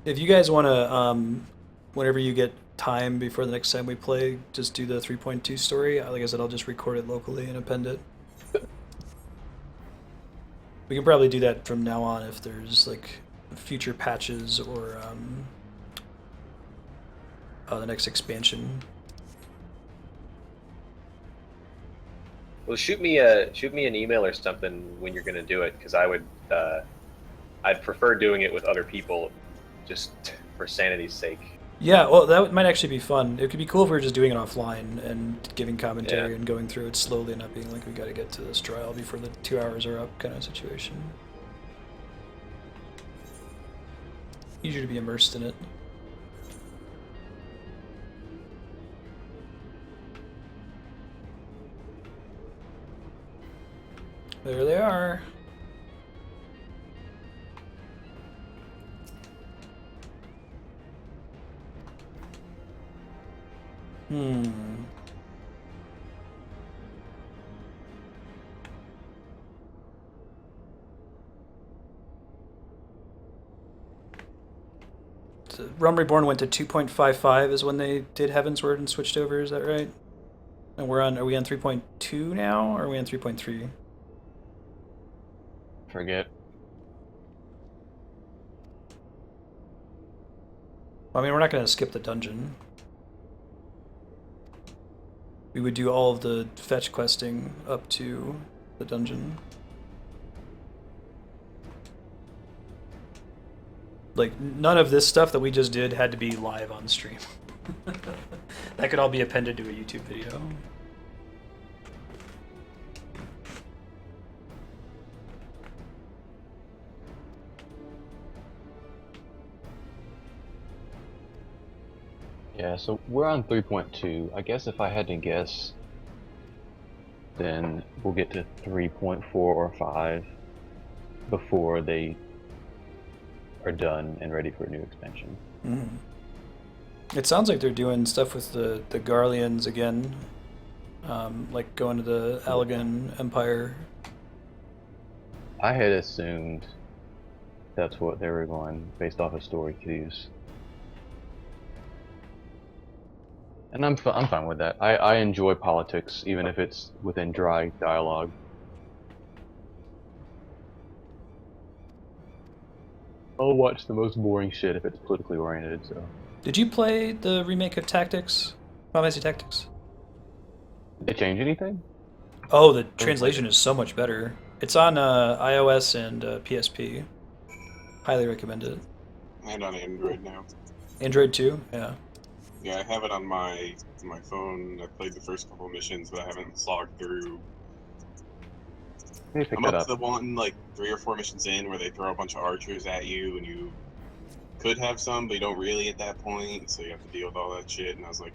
If you guys want to, whenever you get time before the next time we play, just do the 3.2 story. Like I said, I'll just record it locally and append it. We can probably do that from now on if there's like future patches or the next expansion. Well, shoot me an email or something when you're gonna do it, because I'd prefer doing it with other people, just for sanity's sake. Yeah, well, that might actually be fun. It could be cool if we were just doing it offline and giving commentary Yeah. and going through it slowly and not being like, we got to get to this trial before the 2 hours are up kind of situation. Easier to be immersed in it. There they are. So Realm Reborn went to 2.55 is when they did Heavensward and switched over, is that right? And are we on 3.2 now, or are we on 3.3? Forget. I mean, we're not going to skip the dungeon. We would do all of the fetch questing up to the dungeon. Like, none of this stuff that we just did had to be live on stream. That could all be appended to a YouTube video. Yeah, so we're on 3.2. I guess if I had to guess, then we'll get to 3.4 or 5 before they are done and ready for a new expansion. It sounds like they're doing stuff with the Garleans again, like going to the Allegan Empire. I had assumed that's what they were going based off of story cues. And I'm fine with that. I enjoy politics, even if it's within dry dialogue. I'll watch the most boring shit if it's politically oriented, so. Did you play the remake of Tactics? Final Fantasy Tactics? Did they change anything? Oh, the translation is so much better. It's on iOS and PSP. Highly recommend it. And on Android now. Android too? Yeah. Yeah, I have it on my phone. I played the first couple missions, but I haven't slogged through. I'm up to the one, like, 3 or 4 missions in where they throw a bunch of archers at you, and you could have some, but you don't really at that point, so you have to deal with all that shit, and I was like,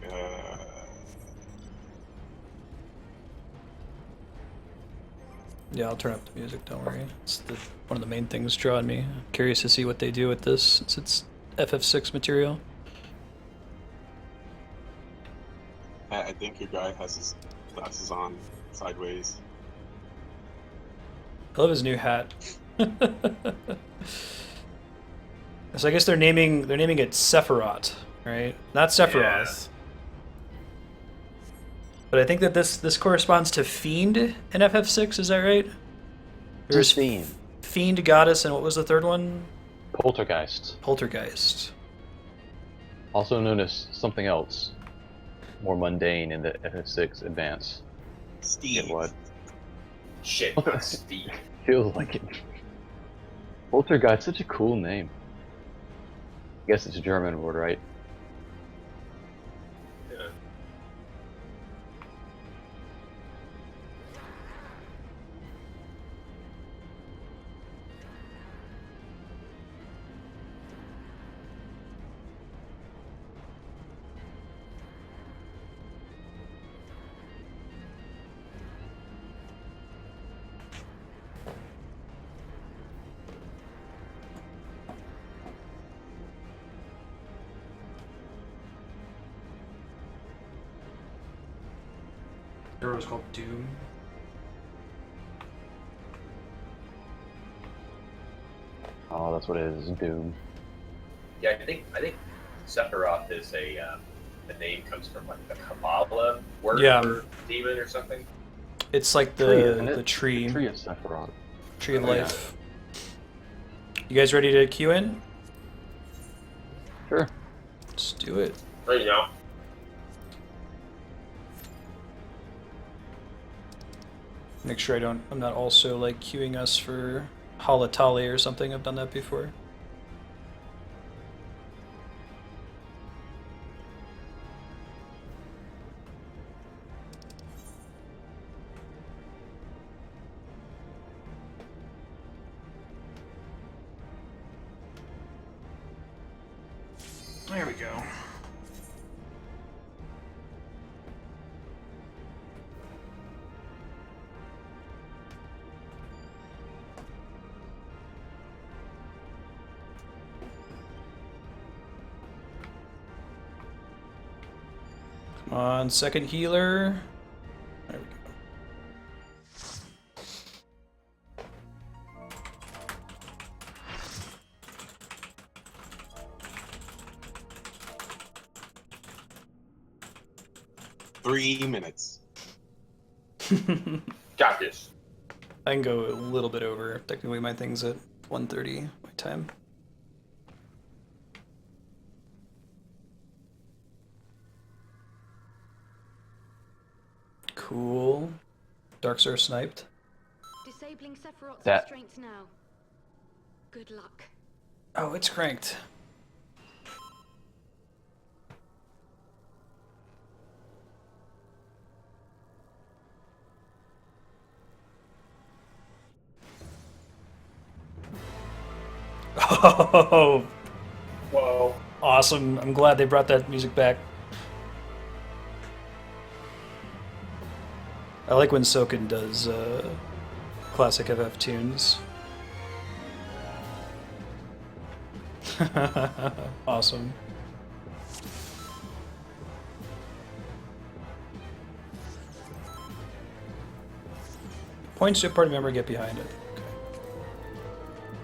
Yeah, I'll turn up the music, don't worry. It's one of the main things drawing me. I'm curious to see what they do with this, since it's FF6 material. I think your guy has his glasses on sideways. I love his new hat. So I guess they're naming it Sephiroth, right? Not Sephiroth. Yeah. But I think that this corresponds to Fiend in FF6, is that right? There's Fiend. Fiend, Goddess, and what was the third one? Poltergeist. Poltergeist. Also known as something else. More mundane in the FF6 Advance. Steve. Yeah, what? Shit, Steve. Feels like it. Poltergeist, such a cool name. I guess it's a German word, right? Yeah. It was called Doom. Oh, that's what it is, Doom. Yeah, I think Sephiroth is the name comes from like the Kabbalah word for demon or something. It's like the tree. The tree of Sephiroth. Tree of life. Yeah. You guys ready to queue in? Sure. Let's do it. Right now. Make sure I'm not also like queuing us for Halatali or something. I've done that before. There we go. Come on, second healer. There we go. 3 minutes. Got this. I can go a little bit over. Technically, my thing's at 1:30 my time. Cool. Darkstar sniped. Disabling Sephiroth's That- restraints now. Good luck. Oh, it's cranked. Oh, Whoa. awesome. I'm glad they brought that music back. I like when Soken does classic FF tunes. Awesome. Points to a party member, get behind it. Okay.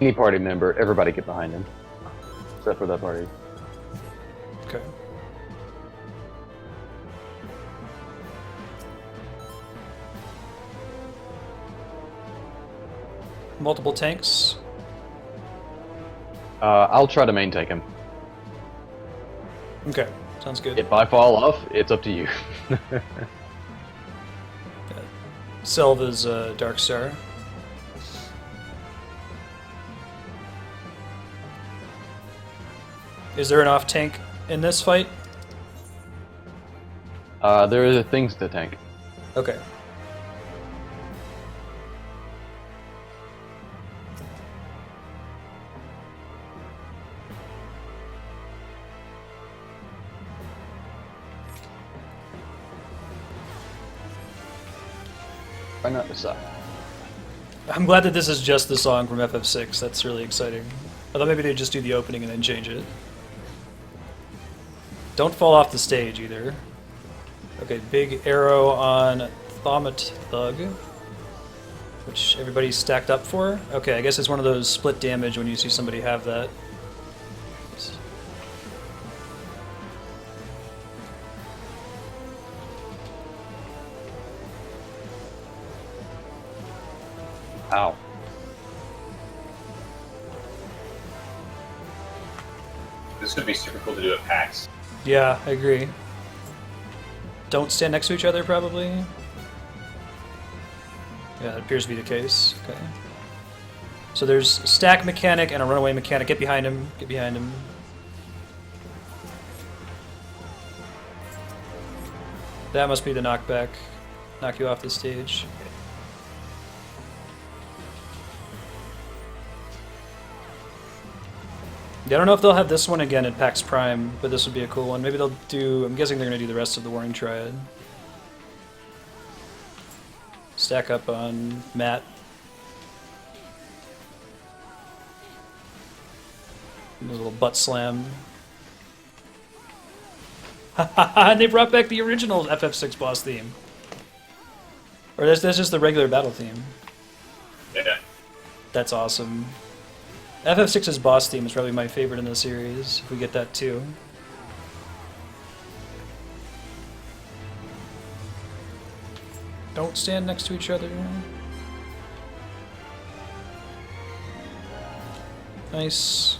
Any party member, everybody get behind him. Except for that party. Okay. Multiple tanks. I'll try to main take him. Okay, sounds good. If I fall off, it's up to you. Selva's Darkstar. Is there an off tank in this fight? There are things to tank. Okay. Try not to suck. I'm glad that this is just the song from FF6. That's really exciting. I thought maybe they'd just do the opening and then change it. Don't fall off the stage either. Okay, big arrow on Thaumat Thug, which everybody's stacked up for. Okay, I guess it's one of those split damage when you see somebody have that. Ow. This would be super cool to do at PAX. Yeah, I agree. Don't stand next to each other, probably. Yeah, that appears to be the case. Okay. So there's stack mechanic and a runaway mechanic. Get behind him. Get behind him. That must be the knockback. Knock you off the stage. Yeah, I don't know if they'll have this one again at PAX Prime, but this would be a cool one. Maybe they'll do... I'm guessing they're going to do the rest of the Warring Triad. Stack up on Matt. A little butt slam. And they brought back the original FF6 boss theme. Or that's just the regular battle theme. Yeah. That's awesome. FF6's boss theme is probably my favorite in the series, if we get that too. Don't stand next to each other. Nice.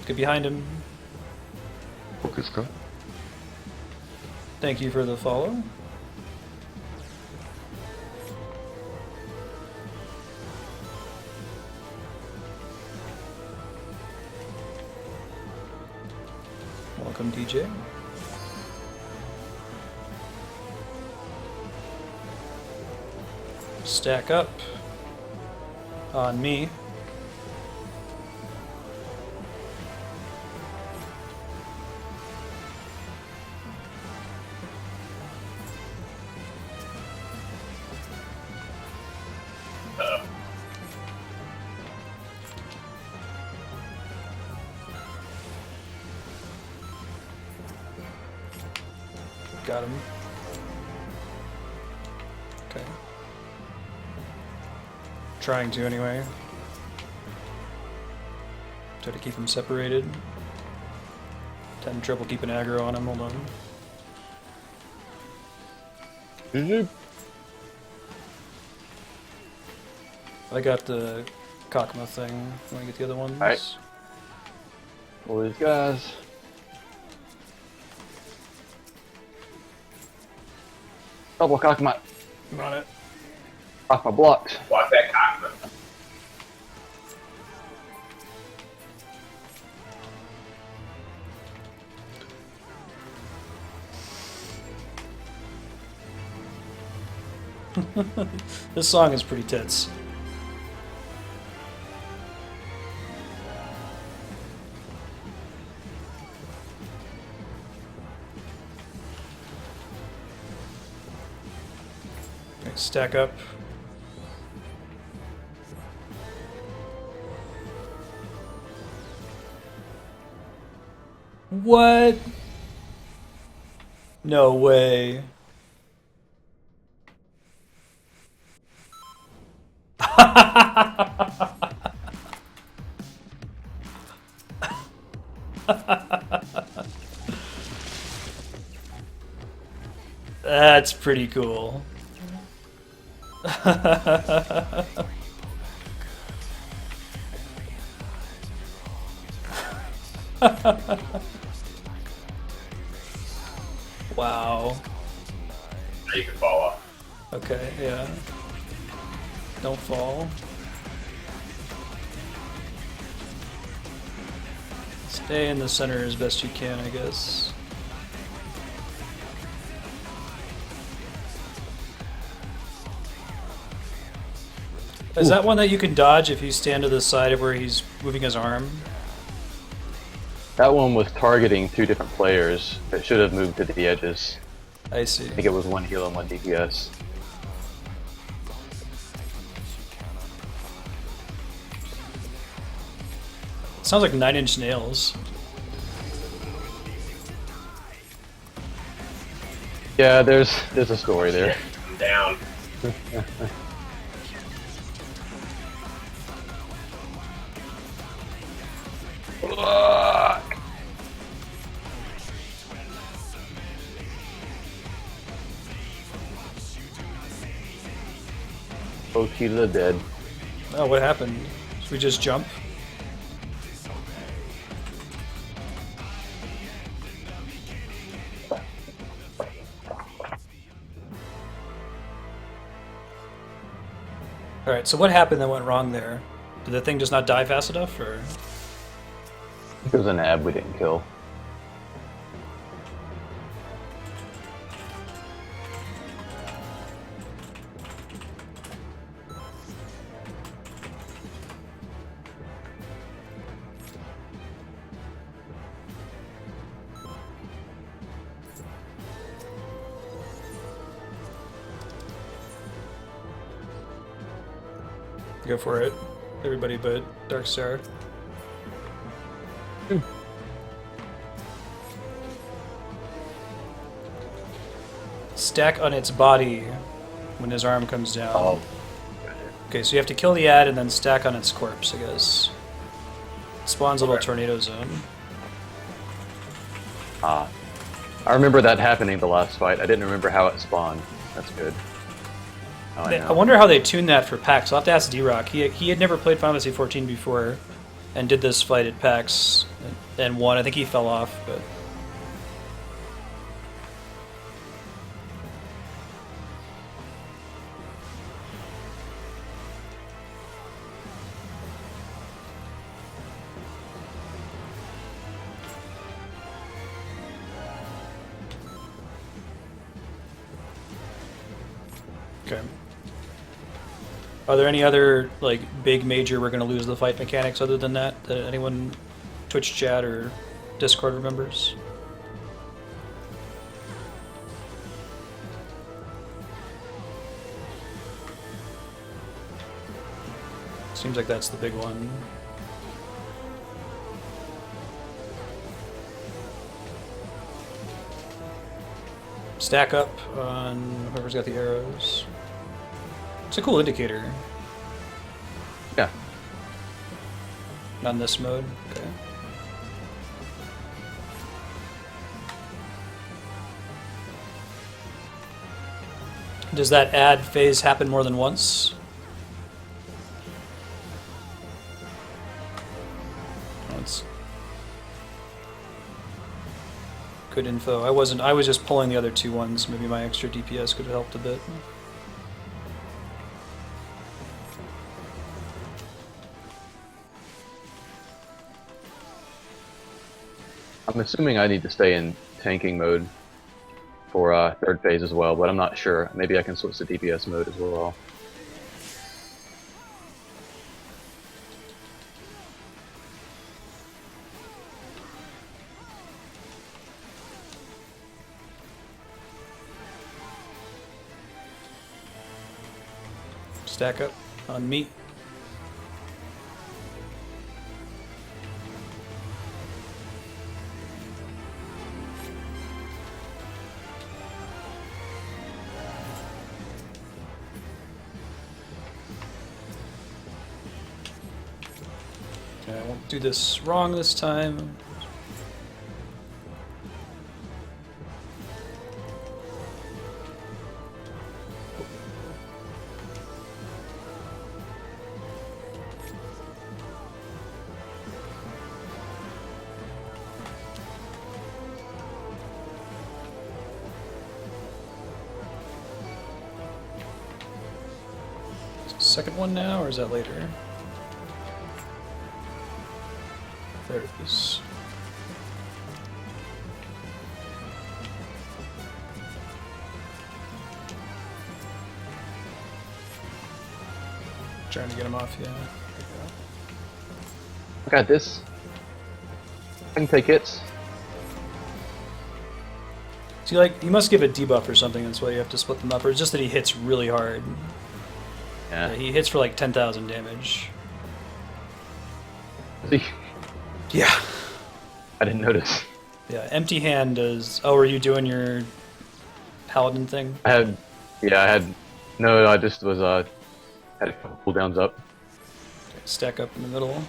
Get behind him. Focus, bro. Thank you for the follow. Welcome, DJ. Stack up on me. Got him. Okay. Trying to anyway. Try to keep him separated. Having trouble keeping aggro on him, hold on. I got the Kakma thing. Want to get the other ones? Alright. All these guys. Double Kakma. I'm on it. Kakma blocked. Block that cockpit. This song is pretty tits. Okay, stack up. What? No way. That's pretty cool. Wow. Now you can fall off. Okay, yeah. Don't fall. Stay in the center as best you can, I guess. Is that one that you can dodge if you stand to the side of where he's moving his arm? That one was targeting two different players that should have moved to the edges. I see. I think it was one heal and one DPS. Sounds like 9 Inch Nails. Yeah, there's a story there. I'm down. Okila dead. Oh, what happened? Should we just jump? Alright, so what happened that went wrong there? Did the thing just not die fast enough, or...? It was an ab we didn't kill. Go for it. Everybody but Darkstar. Stack on its body when his arm comes down. Oh. Okay, so you have to kill the ad and then stack on its corpse, I guess. Spawns a little tornado zone. Ah. I remember that happening the last fight. I didn't remember how it spawned. That's good. Oh, I wonder how they tuned that for PAX. I'll have to ask D-Rock. He had never played Final Fantasy XIV before and did this fight at PAX and won. I think he fell off, but... Okay. Are there any other like big major we're gonna lose the fight mechanics other than that anyone Twitch chat or Discord remembers? Seems like that's the big one. Stack up on whoever's got the arrows. It's a cool indicator. Yeah. On this mode, okay. Does that add phase happen more than once? That's good info. I was just pulling the other two ones. Maybe my extra DPS could have helped a bit. I'm assuming I need to stay in tanking mode for third phase as well, but I'm not sure. Maybe I can switch to DPS mode as well. Stack up on meat. Okay, I won't do this wrong this time. Second one now, or is that later? There it is. Trying to get him off, yeah. I got this. I can take hits. See, like, you must give a debuff or something, that's why you have to split them up, or it's just that he hits really hard. Yeah. He hits for like 10,000 damage. See? Yeah. I didn't notice. Yeah, empty hand does... Oh, were you doing your paladin thing? I had no, I just was had a couple cooldowns up. Okay, stack up in the middle.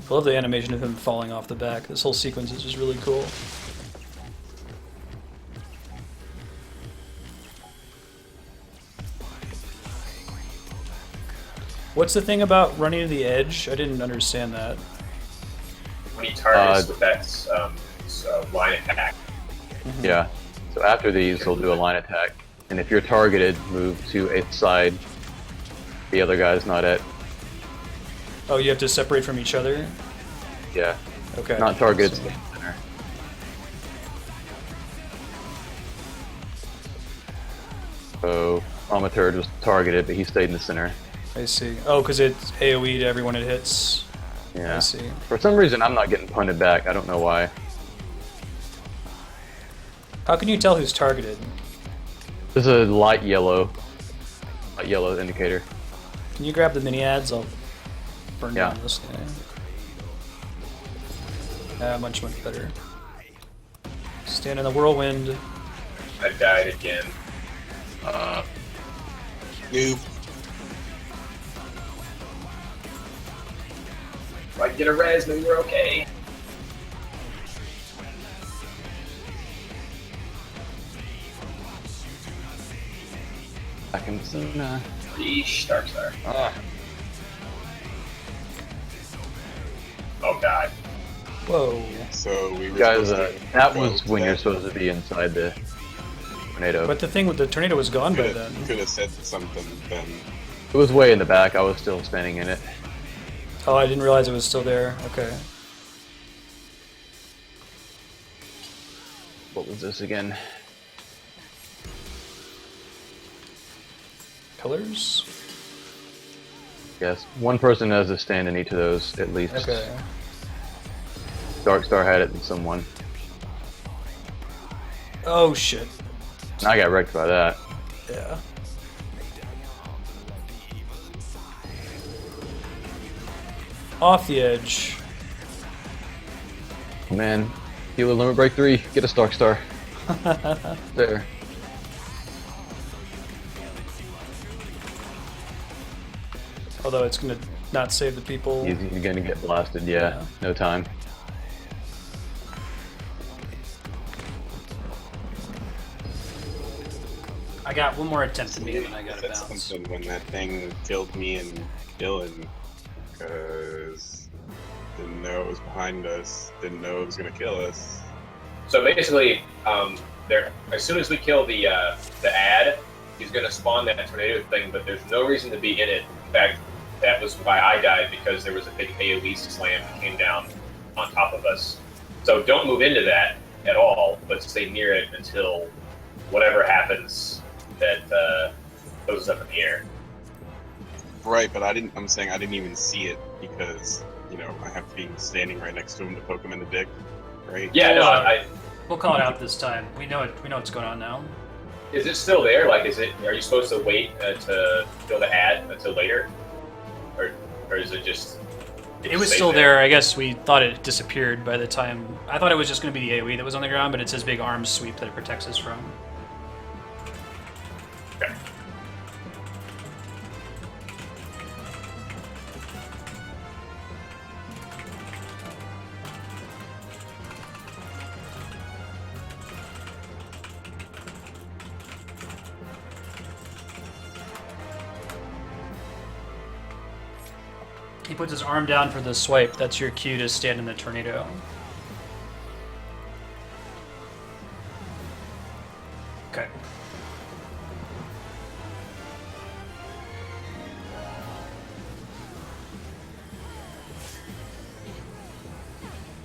I love the animation of him falling off the back. This whole sequence is just really cool. What's the thing about running to the edge? I didn't understand that. When he targets, that's line attack. Mm-hmm. Yeah. So after these, he'll do a line attack, and if you're targeted, move to a side the other guy's not at. Oh, you have to separate from each other? Yeah. Okay. Not targeted. Stay in the center. So Amaturd was targeted, but he stayed in the center. I see. Oh, because it's AoE to everyone it hits. Yeah. I see. For some reason, I'm not getting punted back. I don't know why. How can you tell who's targeted? There's a light yellow indicator. Can you grab the mini ads? I'll burn Yeah. down this guy. Much better. Stand in the whirlwind. I died again. Noob. If I can get a res, maybe we're okay. Back in the center. Yeesh, Dark Star. Ah. Oh god. Whoa. So we were Guys, supposed to that go was to when that. you're supposed to be inside the tornado. But the thing with the tornado was gone by then. Could have said something then. It was way in the back. I was still standing in it. Oh, I didn't realize it was still there. Okay. What was this again? Pillars? Yes, one person has to stand in each of those at least. Okay. Darkstar had it than someone. Oh shit. I got wrecked by that. Yeah. Off the edge. Man, heal a limit break 3. Get a Darkstar. There. Although it's gonna not save the people. He's gonna get blasted, yeah. No time. I got one more attempt at me and then I got to Said bounce. something when that thing killed me and Dylan, because didn't know it was behind us, didn't know it was gonna kill us. So basically, as soon as we kill the ad, he's going to spawn that tornado thing, but there's no reason to be in it. In fact, that was why I died, because there was a big AoE slam that came down on top of us. So don't move into that at all, but stay near it until whatever happens that goes up in the air. Right, but I'm saying I didn't even see it because, you know, I have to be standing right next to him to poke him in the dick, right? Yeah, no, We'll call it out this time. We know it. We know what's going on now. Is it still there? Like, are you supposed to wait to kill the ad until later? Or is it just... It was still there. I guess we thought it disappeared by the time... I thought it was just going to be the AoE that was on the ground, but it's his big arm sweep that it protects us from. Okay. He puts his arm down for the swipe. That's your cue to stand in the tornado. Okay.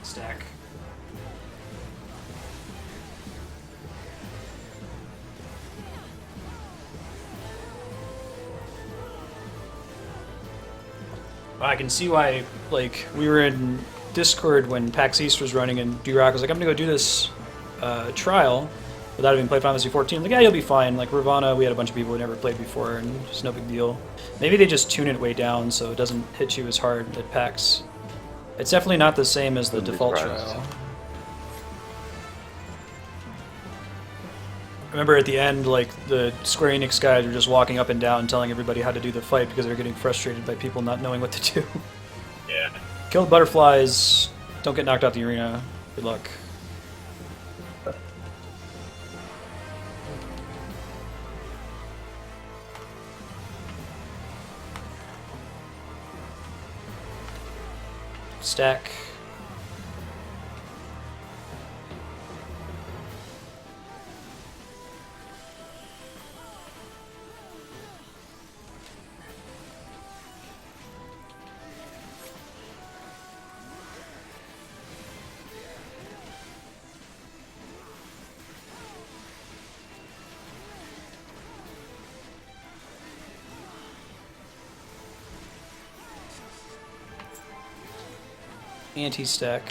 Stack. I can see why, like, we were in Discord when PAX East was running and D-Rock was like, I'm gonna go do this trial without having played Final Fantasy 14. Like, yeah, you'll be fine. Like, Ravana, we had a bunch of people who never played before, and it's no big deal. Maybe they just tune it way down so it doesn't hit you as hard at PAX. It's definitely not the same as the default trial. I remember at the end, like, the Square Enix guys were just walking up and down telling everybody how to do the fight because they're getting frustrated by people not knowing what to do. Yeah. Kill the butterflies, don't get knocked out the arena, good luck. Stack. Anti-stack.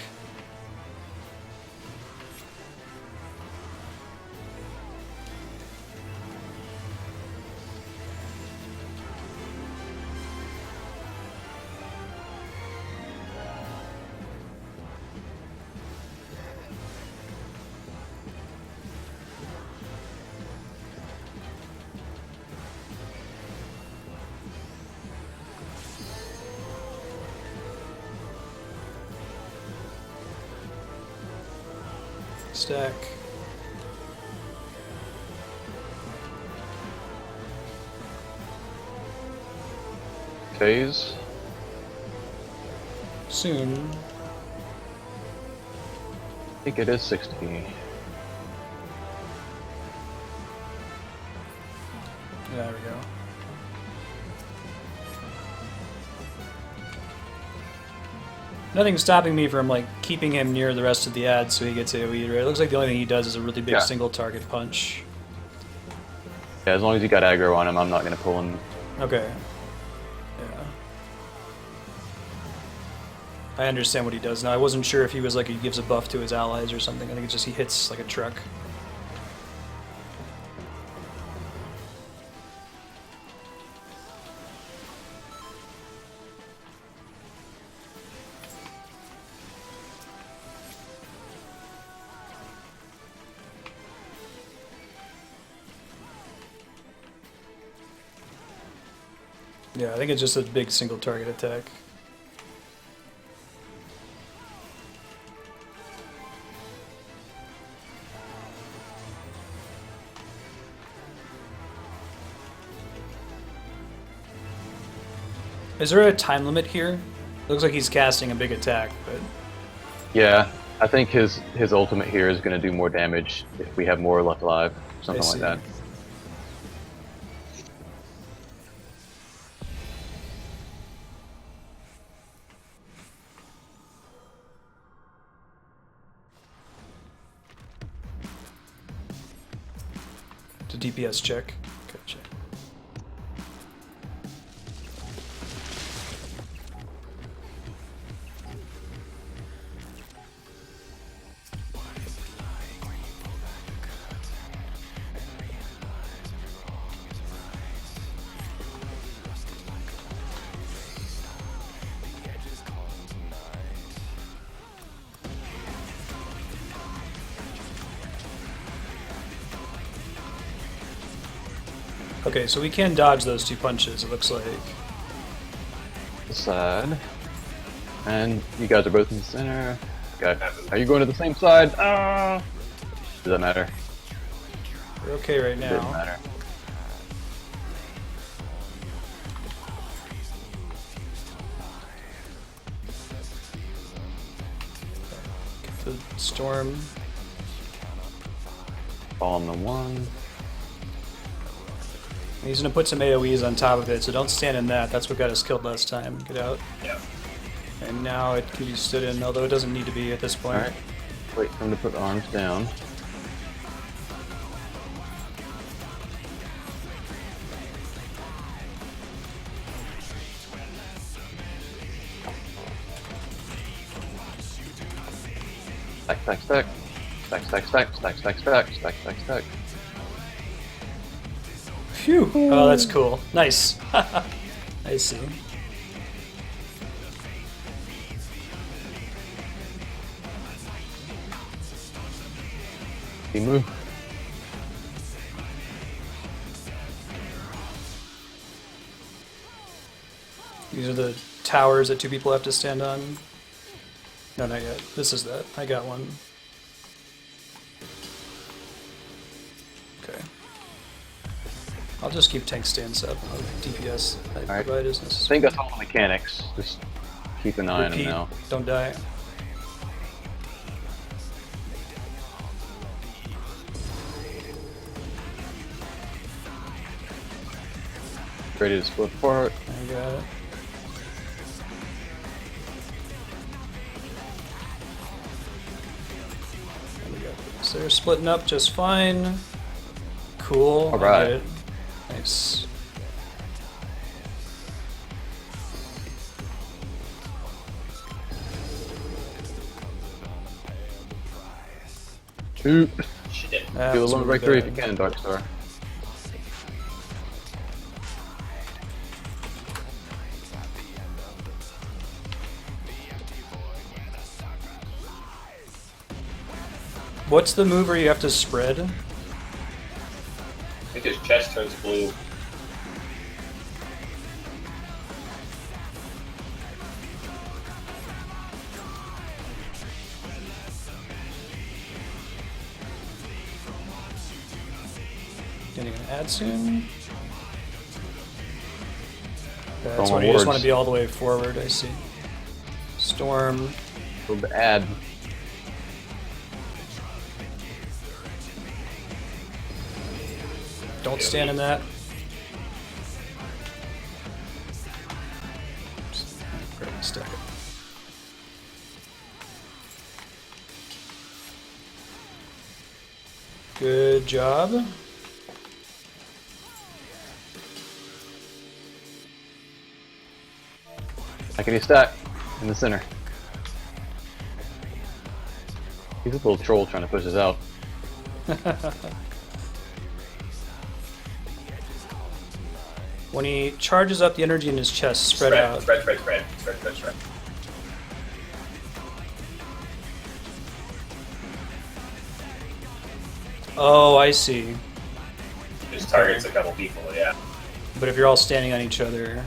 Stack. Phase. Soon. I think it is 60. There we go. Nothing's stopping me from like keeping him near the rest of the ad so he gets AoE'd, right? It looks like the only thing he does is a really big single target punch. Yeah, as long as you got aggro on him, I'm not going to pull him. Okay. Yeah. I understand what he does now. I wasn't sure if he was like he gives a buff to his allies or something. I think it's just he hits like a truck. Yeah, I think it's just a big single target attack. Is there a time limit here? Looks like he's casting a big attack, but... Yeah, I think his ultimate here is going to do more damage if we have more left alive. Something like that. To DPS check. Gotcha. Okay, so we can dodge those two punches, it looks like. The side. And you guys are both in the center. Okay. Are you going to the same side? Does that matter? We're okay right now. Doesn't matter. Get the storm. Fall on the one. He's gonna put some AoEs on top of it, so don't stand in that. That's what got us killed last time. Get out. Yeah. And now it can be stood in, although it doesn't need to be at this point. Alright. Wait for him to put the arms down. Stack, stack, stack. Stack, stack, stack, stack, stack, stack, stack, stack, stack. Phew! Oh, that's cool. Nice. I see. He move. These are the towers that two people have to stand on. No, not yet. This is that. I got one. Okay. I'll just keep tank stance up. DPS I provide is I necessary. think that's all the mechanics. Just keep an eye on him now. Don't die. Ready to split apart. I got it. There we go. So they're splitting up just fine. Cool. All right. I get it. Nice. Shoot. Shit. Do a lone victory if you can, Darkstar. What's the move where you have to spread? I think his chest turns blue. Getting an ad soon? That's Going when you just wards. want to be all the way forward, I see. Storm. A little bit ad. Don't stand in that. stuck. Good job. I can stack in the center. He's a little troll trying to push us out. When he charges up, the energy in his chest spread out. Spread. Oh, I see. Just targets a couple people, yeah. But if you're all standing on each other...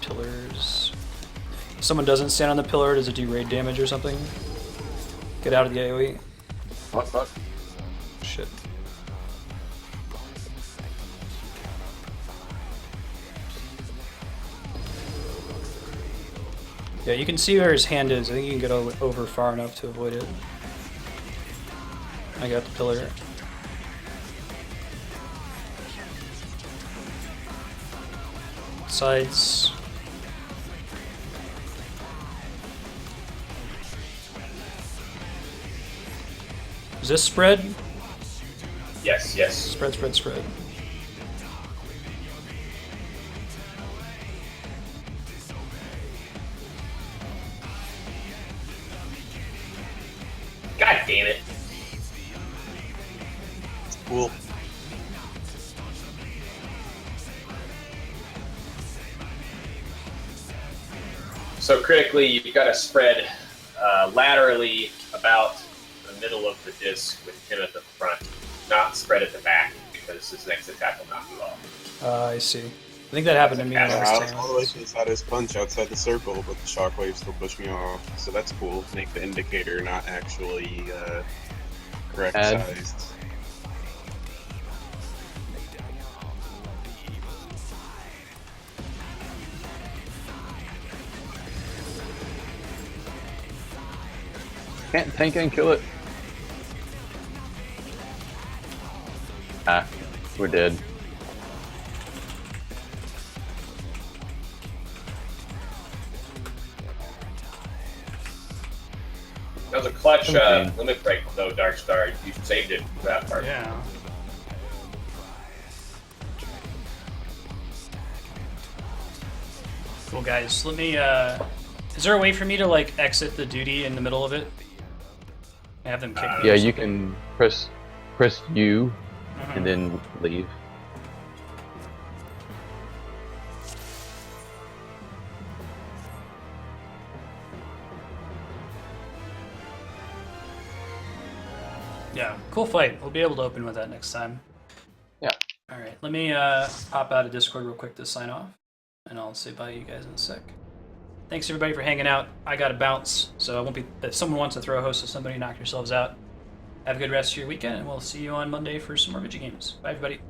Pillars... If someone doesn't stand on the pillar, does it do raid damage or something? Get out of the AoE. What? Shit. Yeah, you can see where his hand is. I think you can get over far enough to avoid it. I got the pillar. Sides. Is this spread? Yes. Spread. God damn it. Cool. So critically, you've got to spread laterally about the middle of the disc with him at the front, not spread at the back, because his next attack will knock you off. I see. I think that happened to me I last was time. all the way to the side of his punch outside the circle, but the shockwave still pushed me off. So that's cool. Make the indicator not actually correct Add. sized. Can't tank and kill it. Ah, we're dead. That was a clutch Okay. limit break, though, Darkstar. You saved it for that part. Yeah. Cool, guys. Let me, is there a way for me to, like, exit the duty in the middle of it? I have them kick me. Yeah, or you something? can press U and then leave. Yeah, cool fight. We'll be able to open with that next time. Yeah. Alright, let me pop out of Discord real quick to sign off, and I'll say bye to you guys in a sec. Thanks everybody for hanging out. I gotta bounce, so I won't be. If someone wants to throw a host to somebody, knock yourselves out. Have a good rest of your weekend, and we'll see you on Monday for some more video games. Bye, everybody.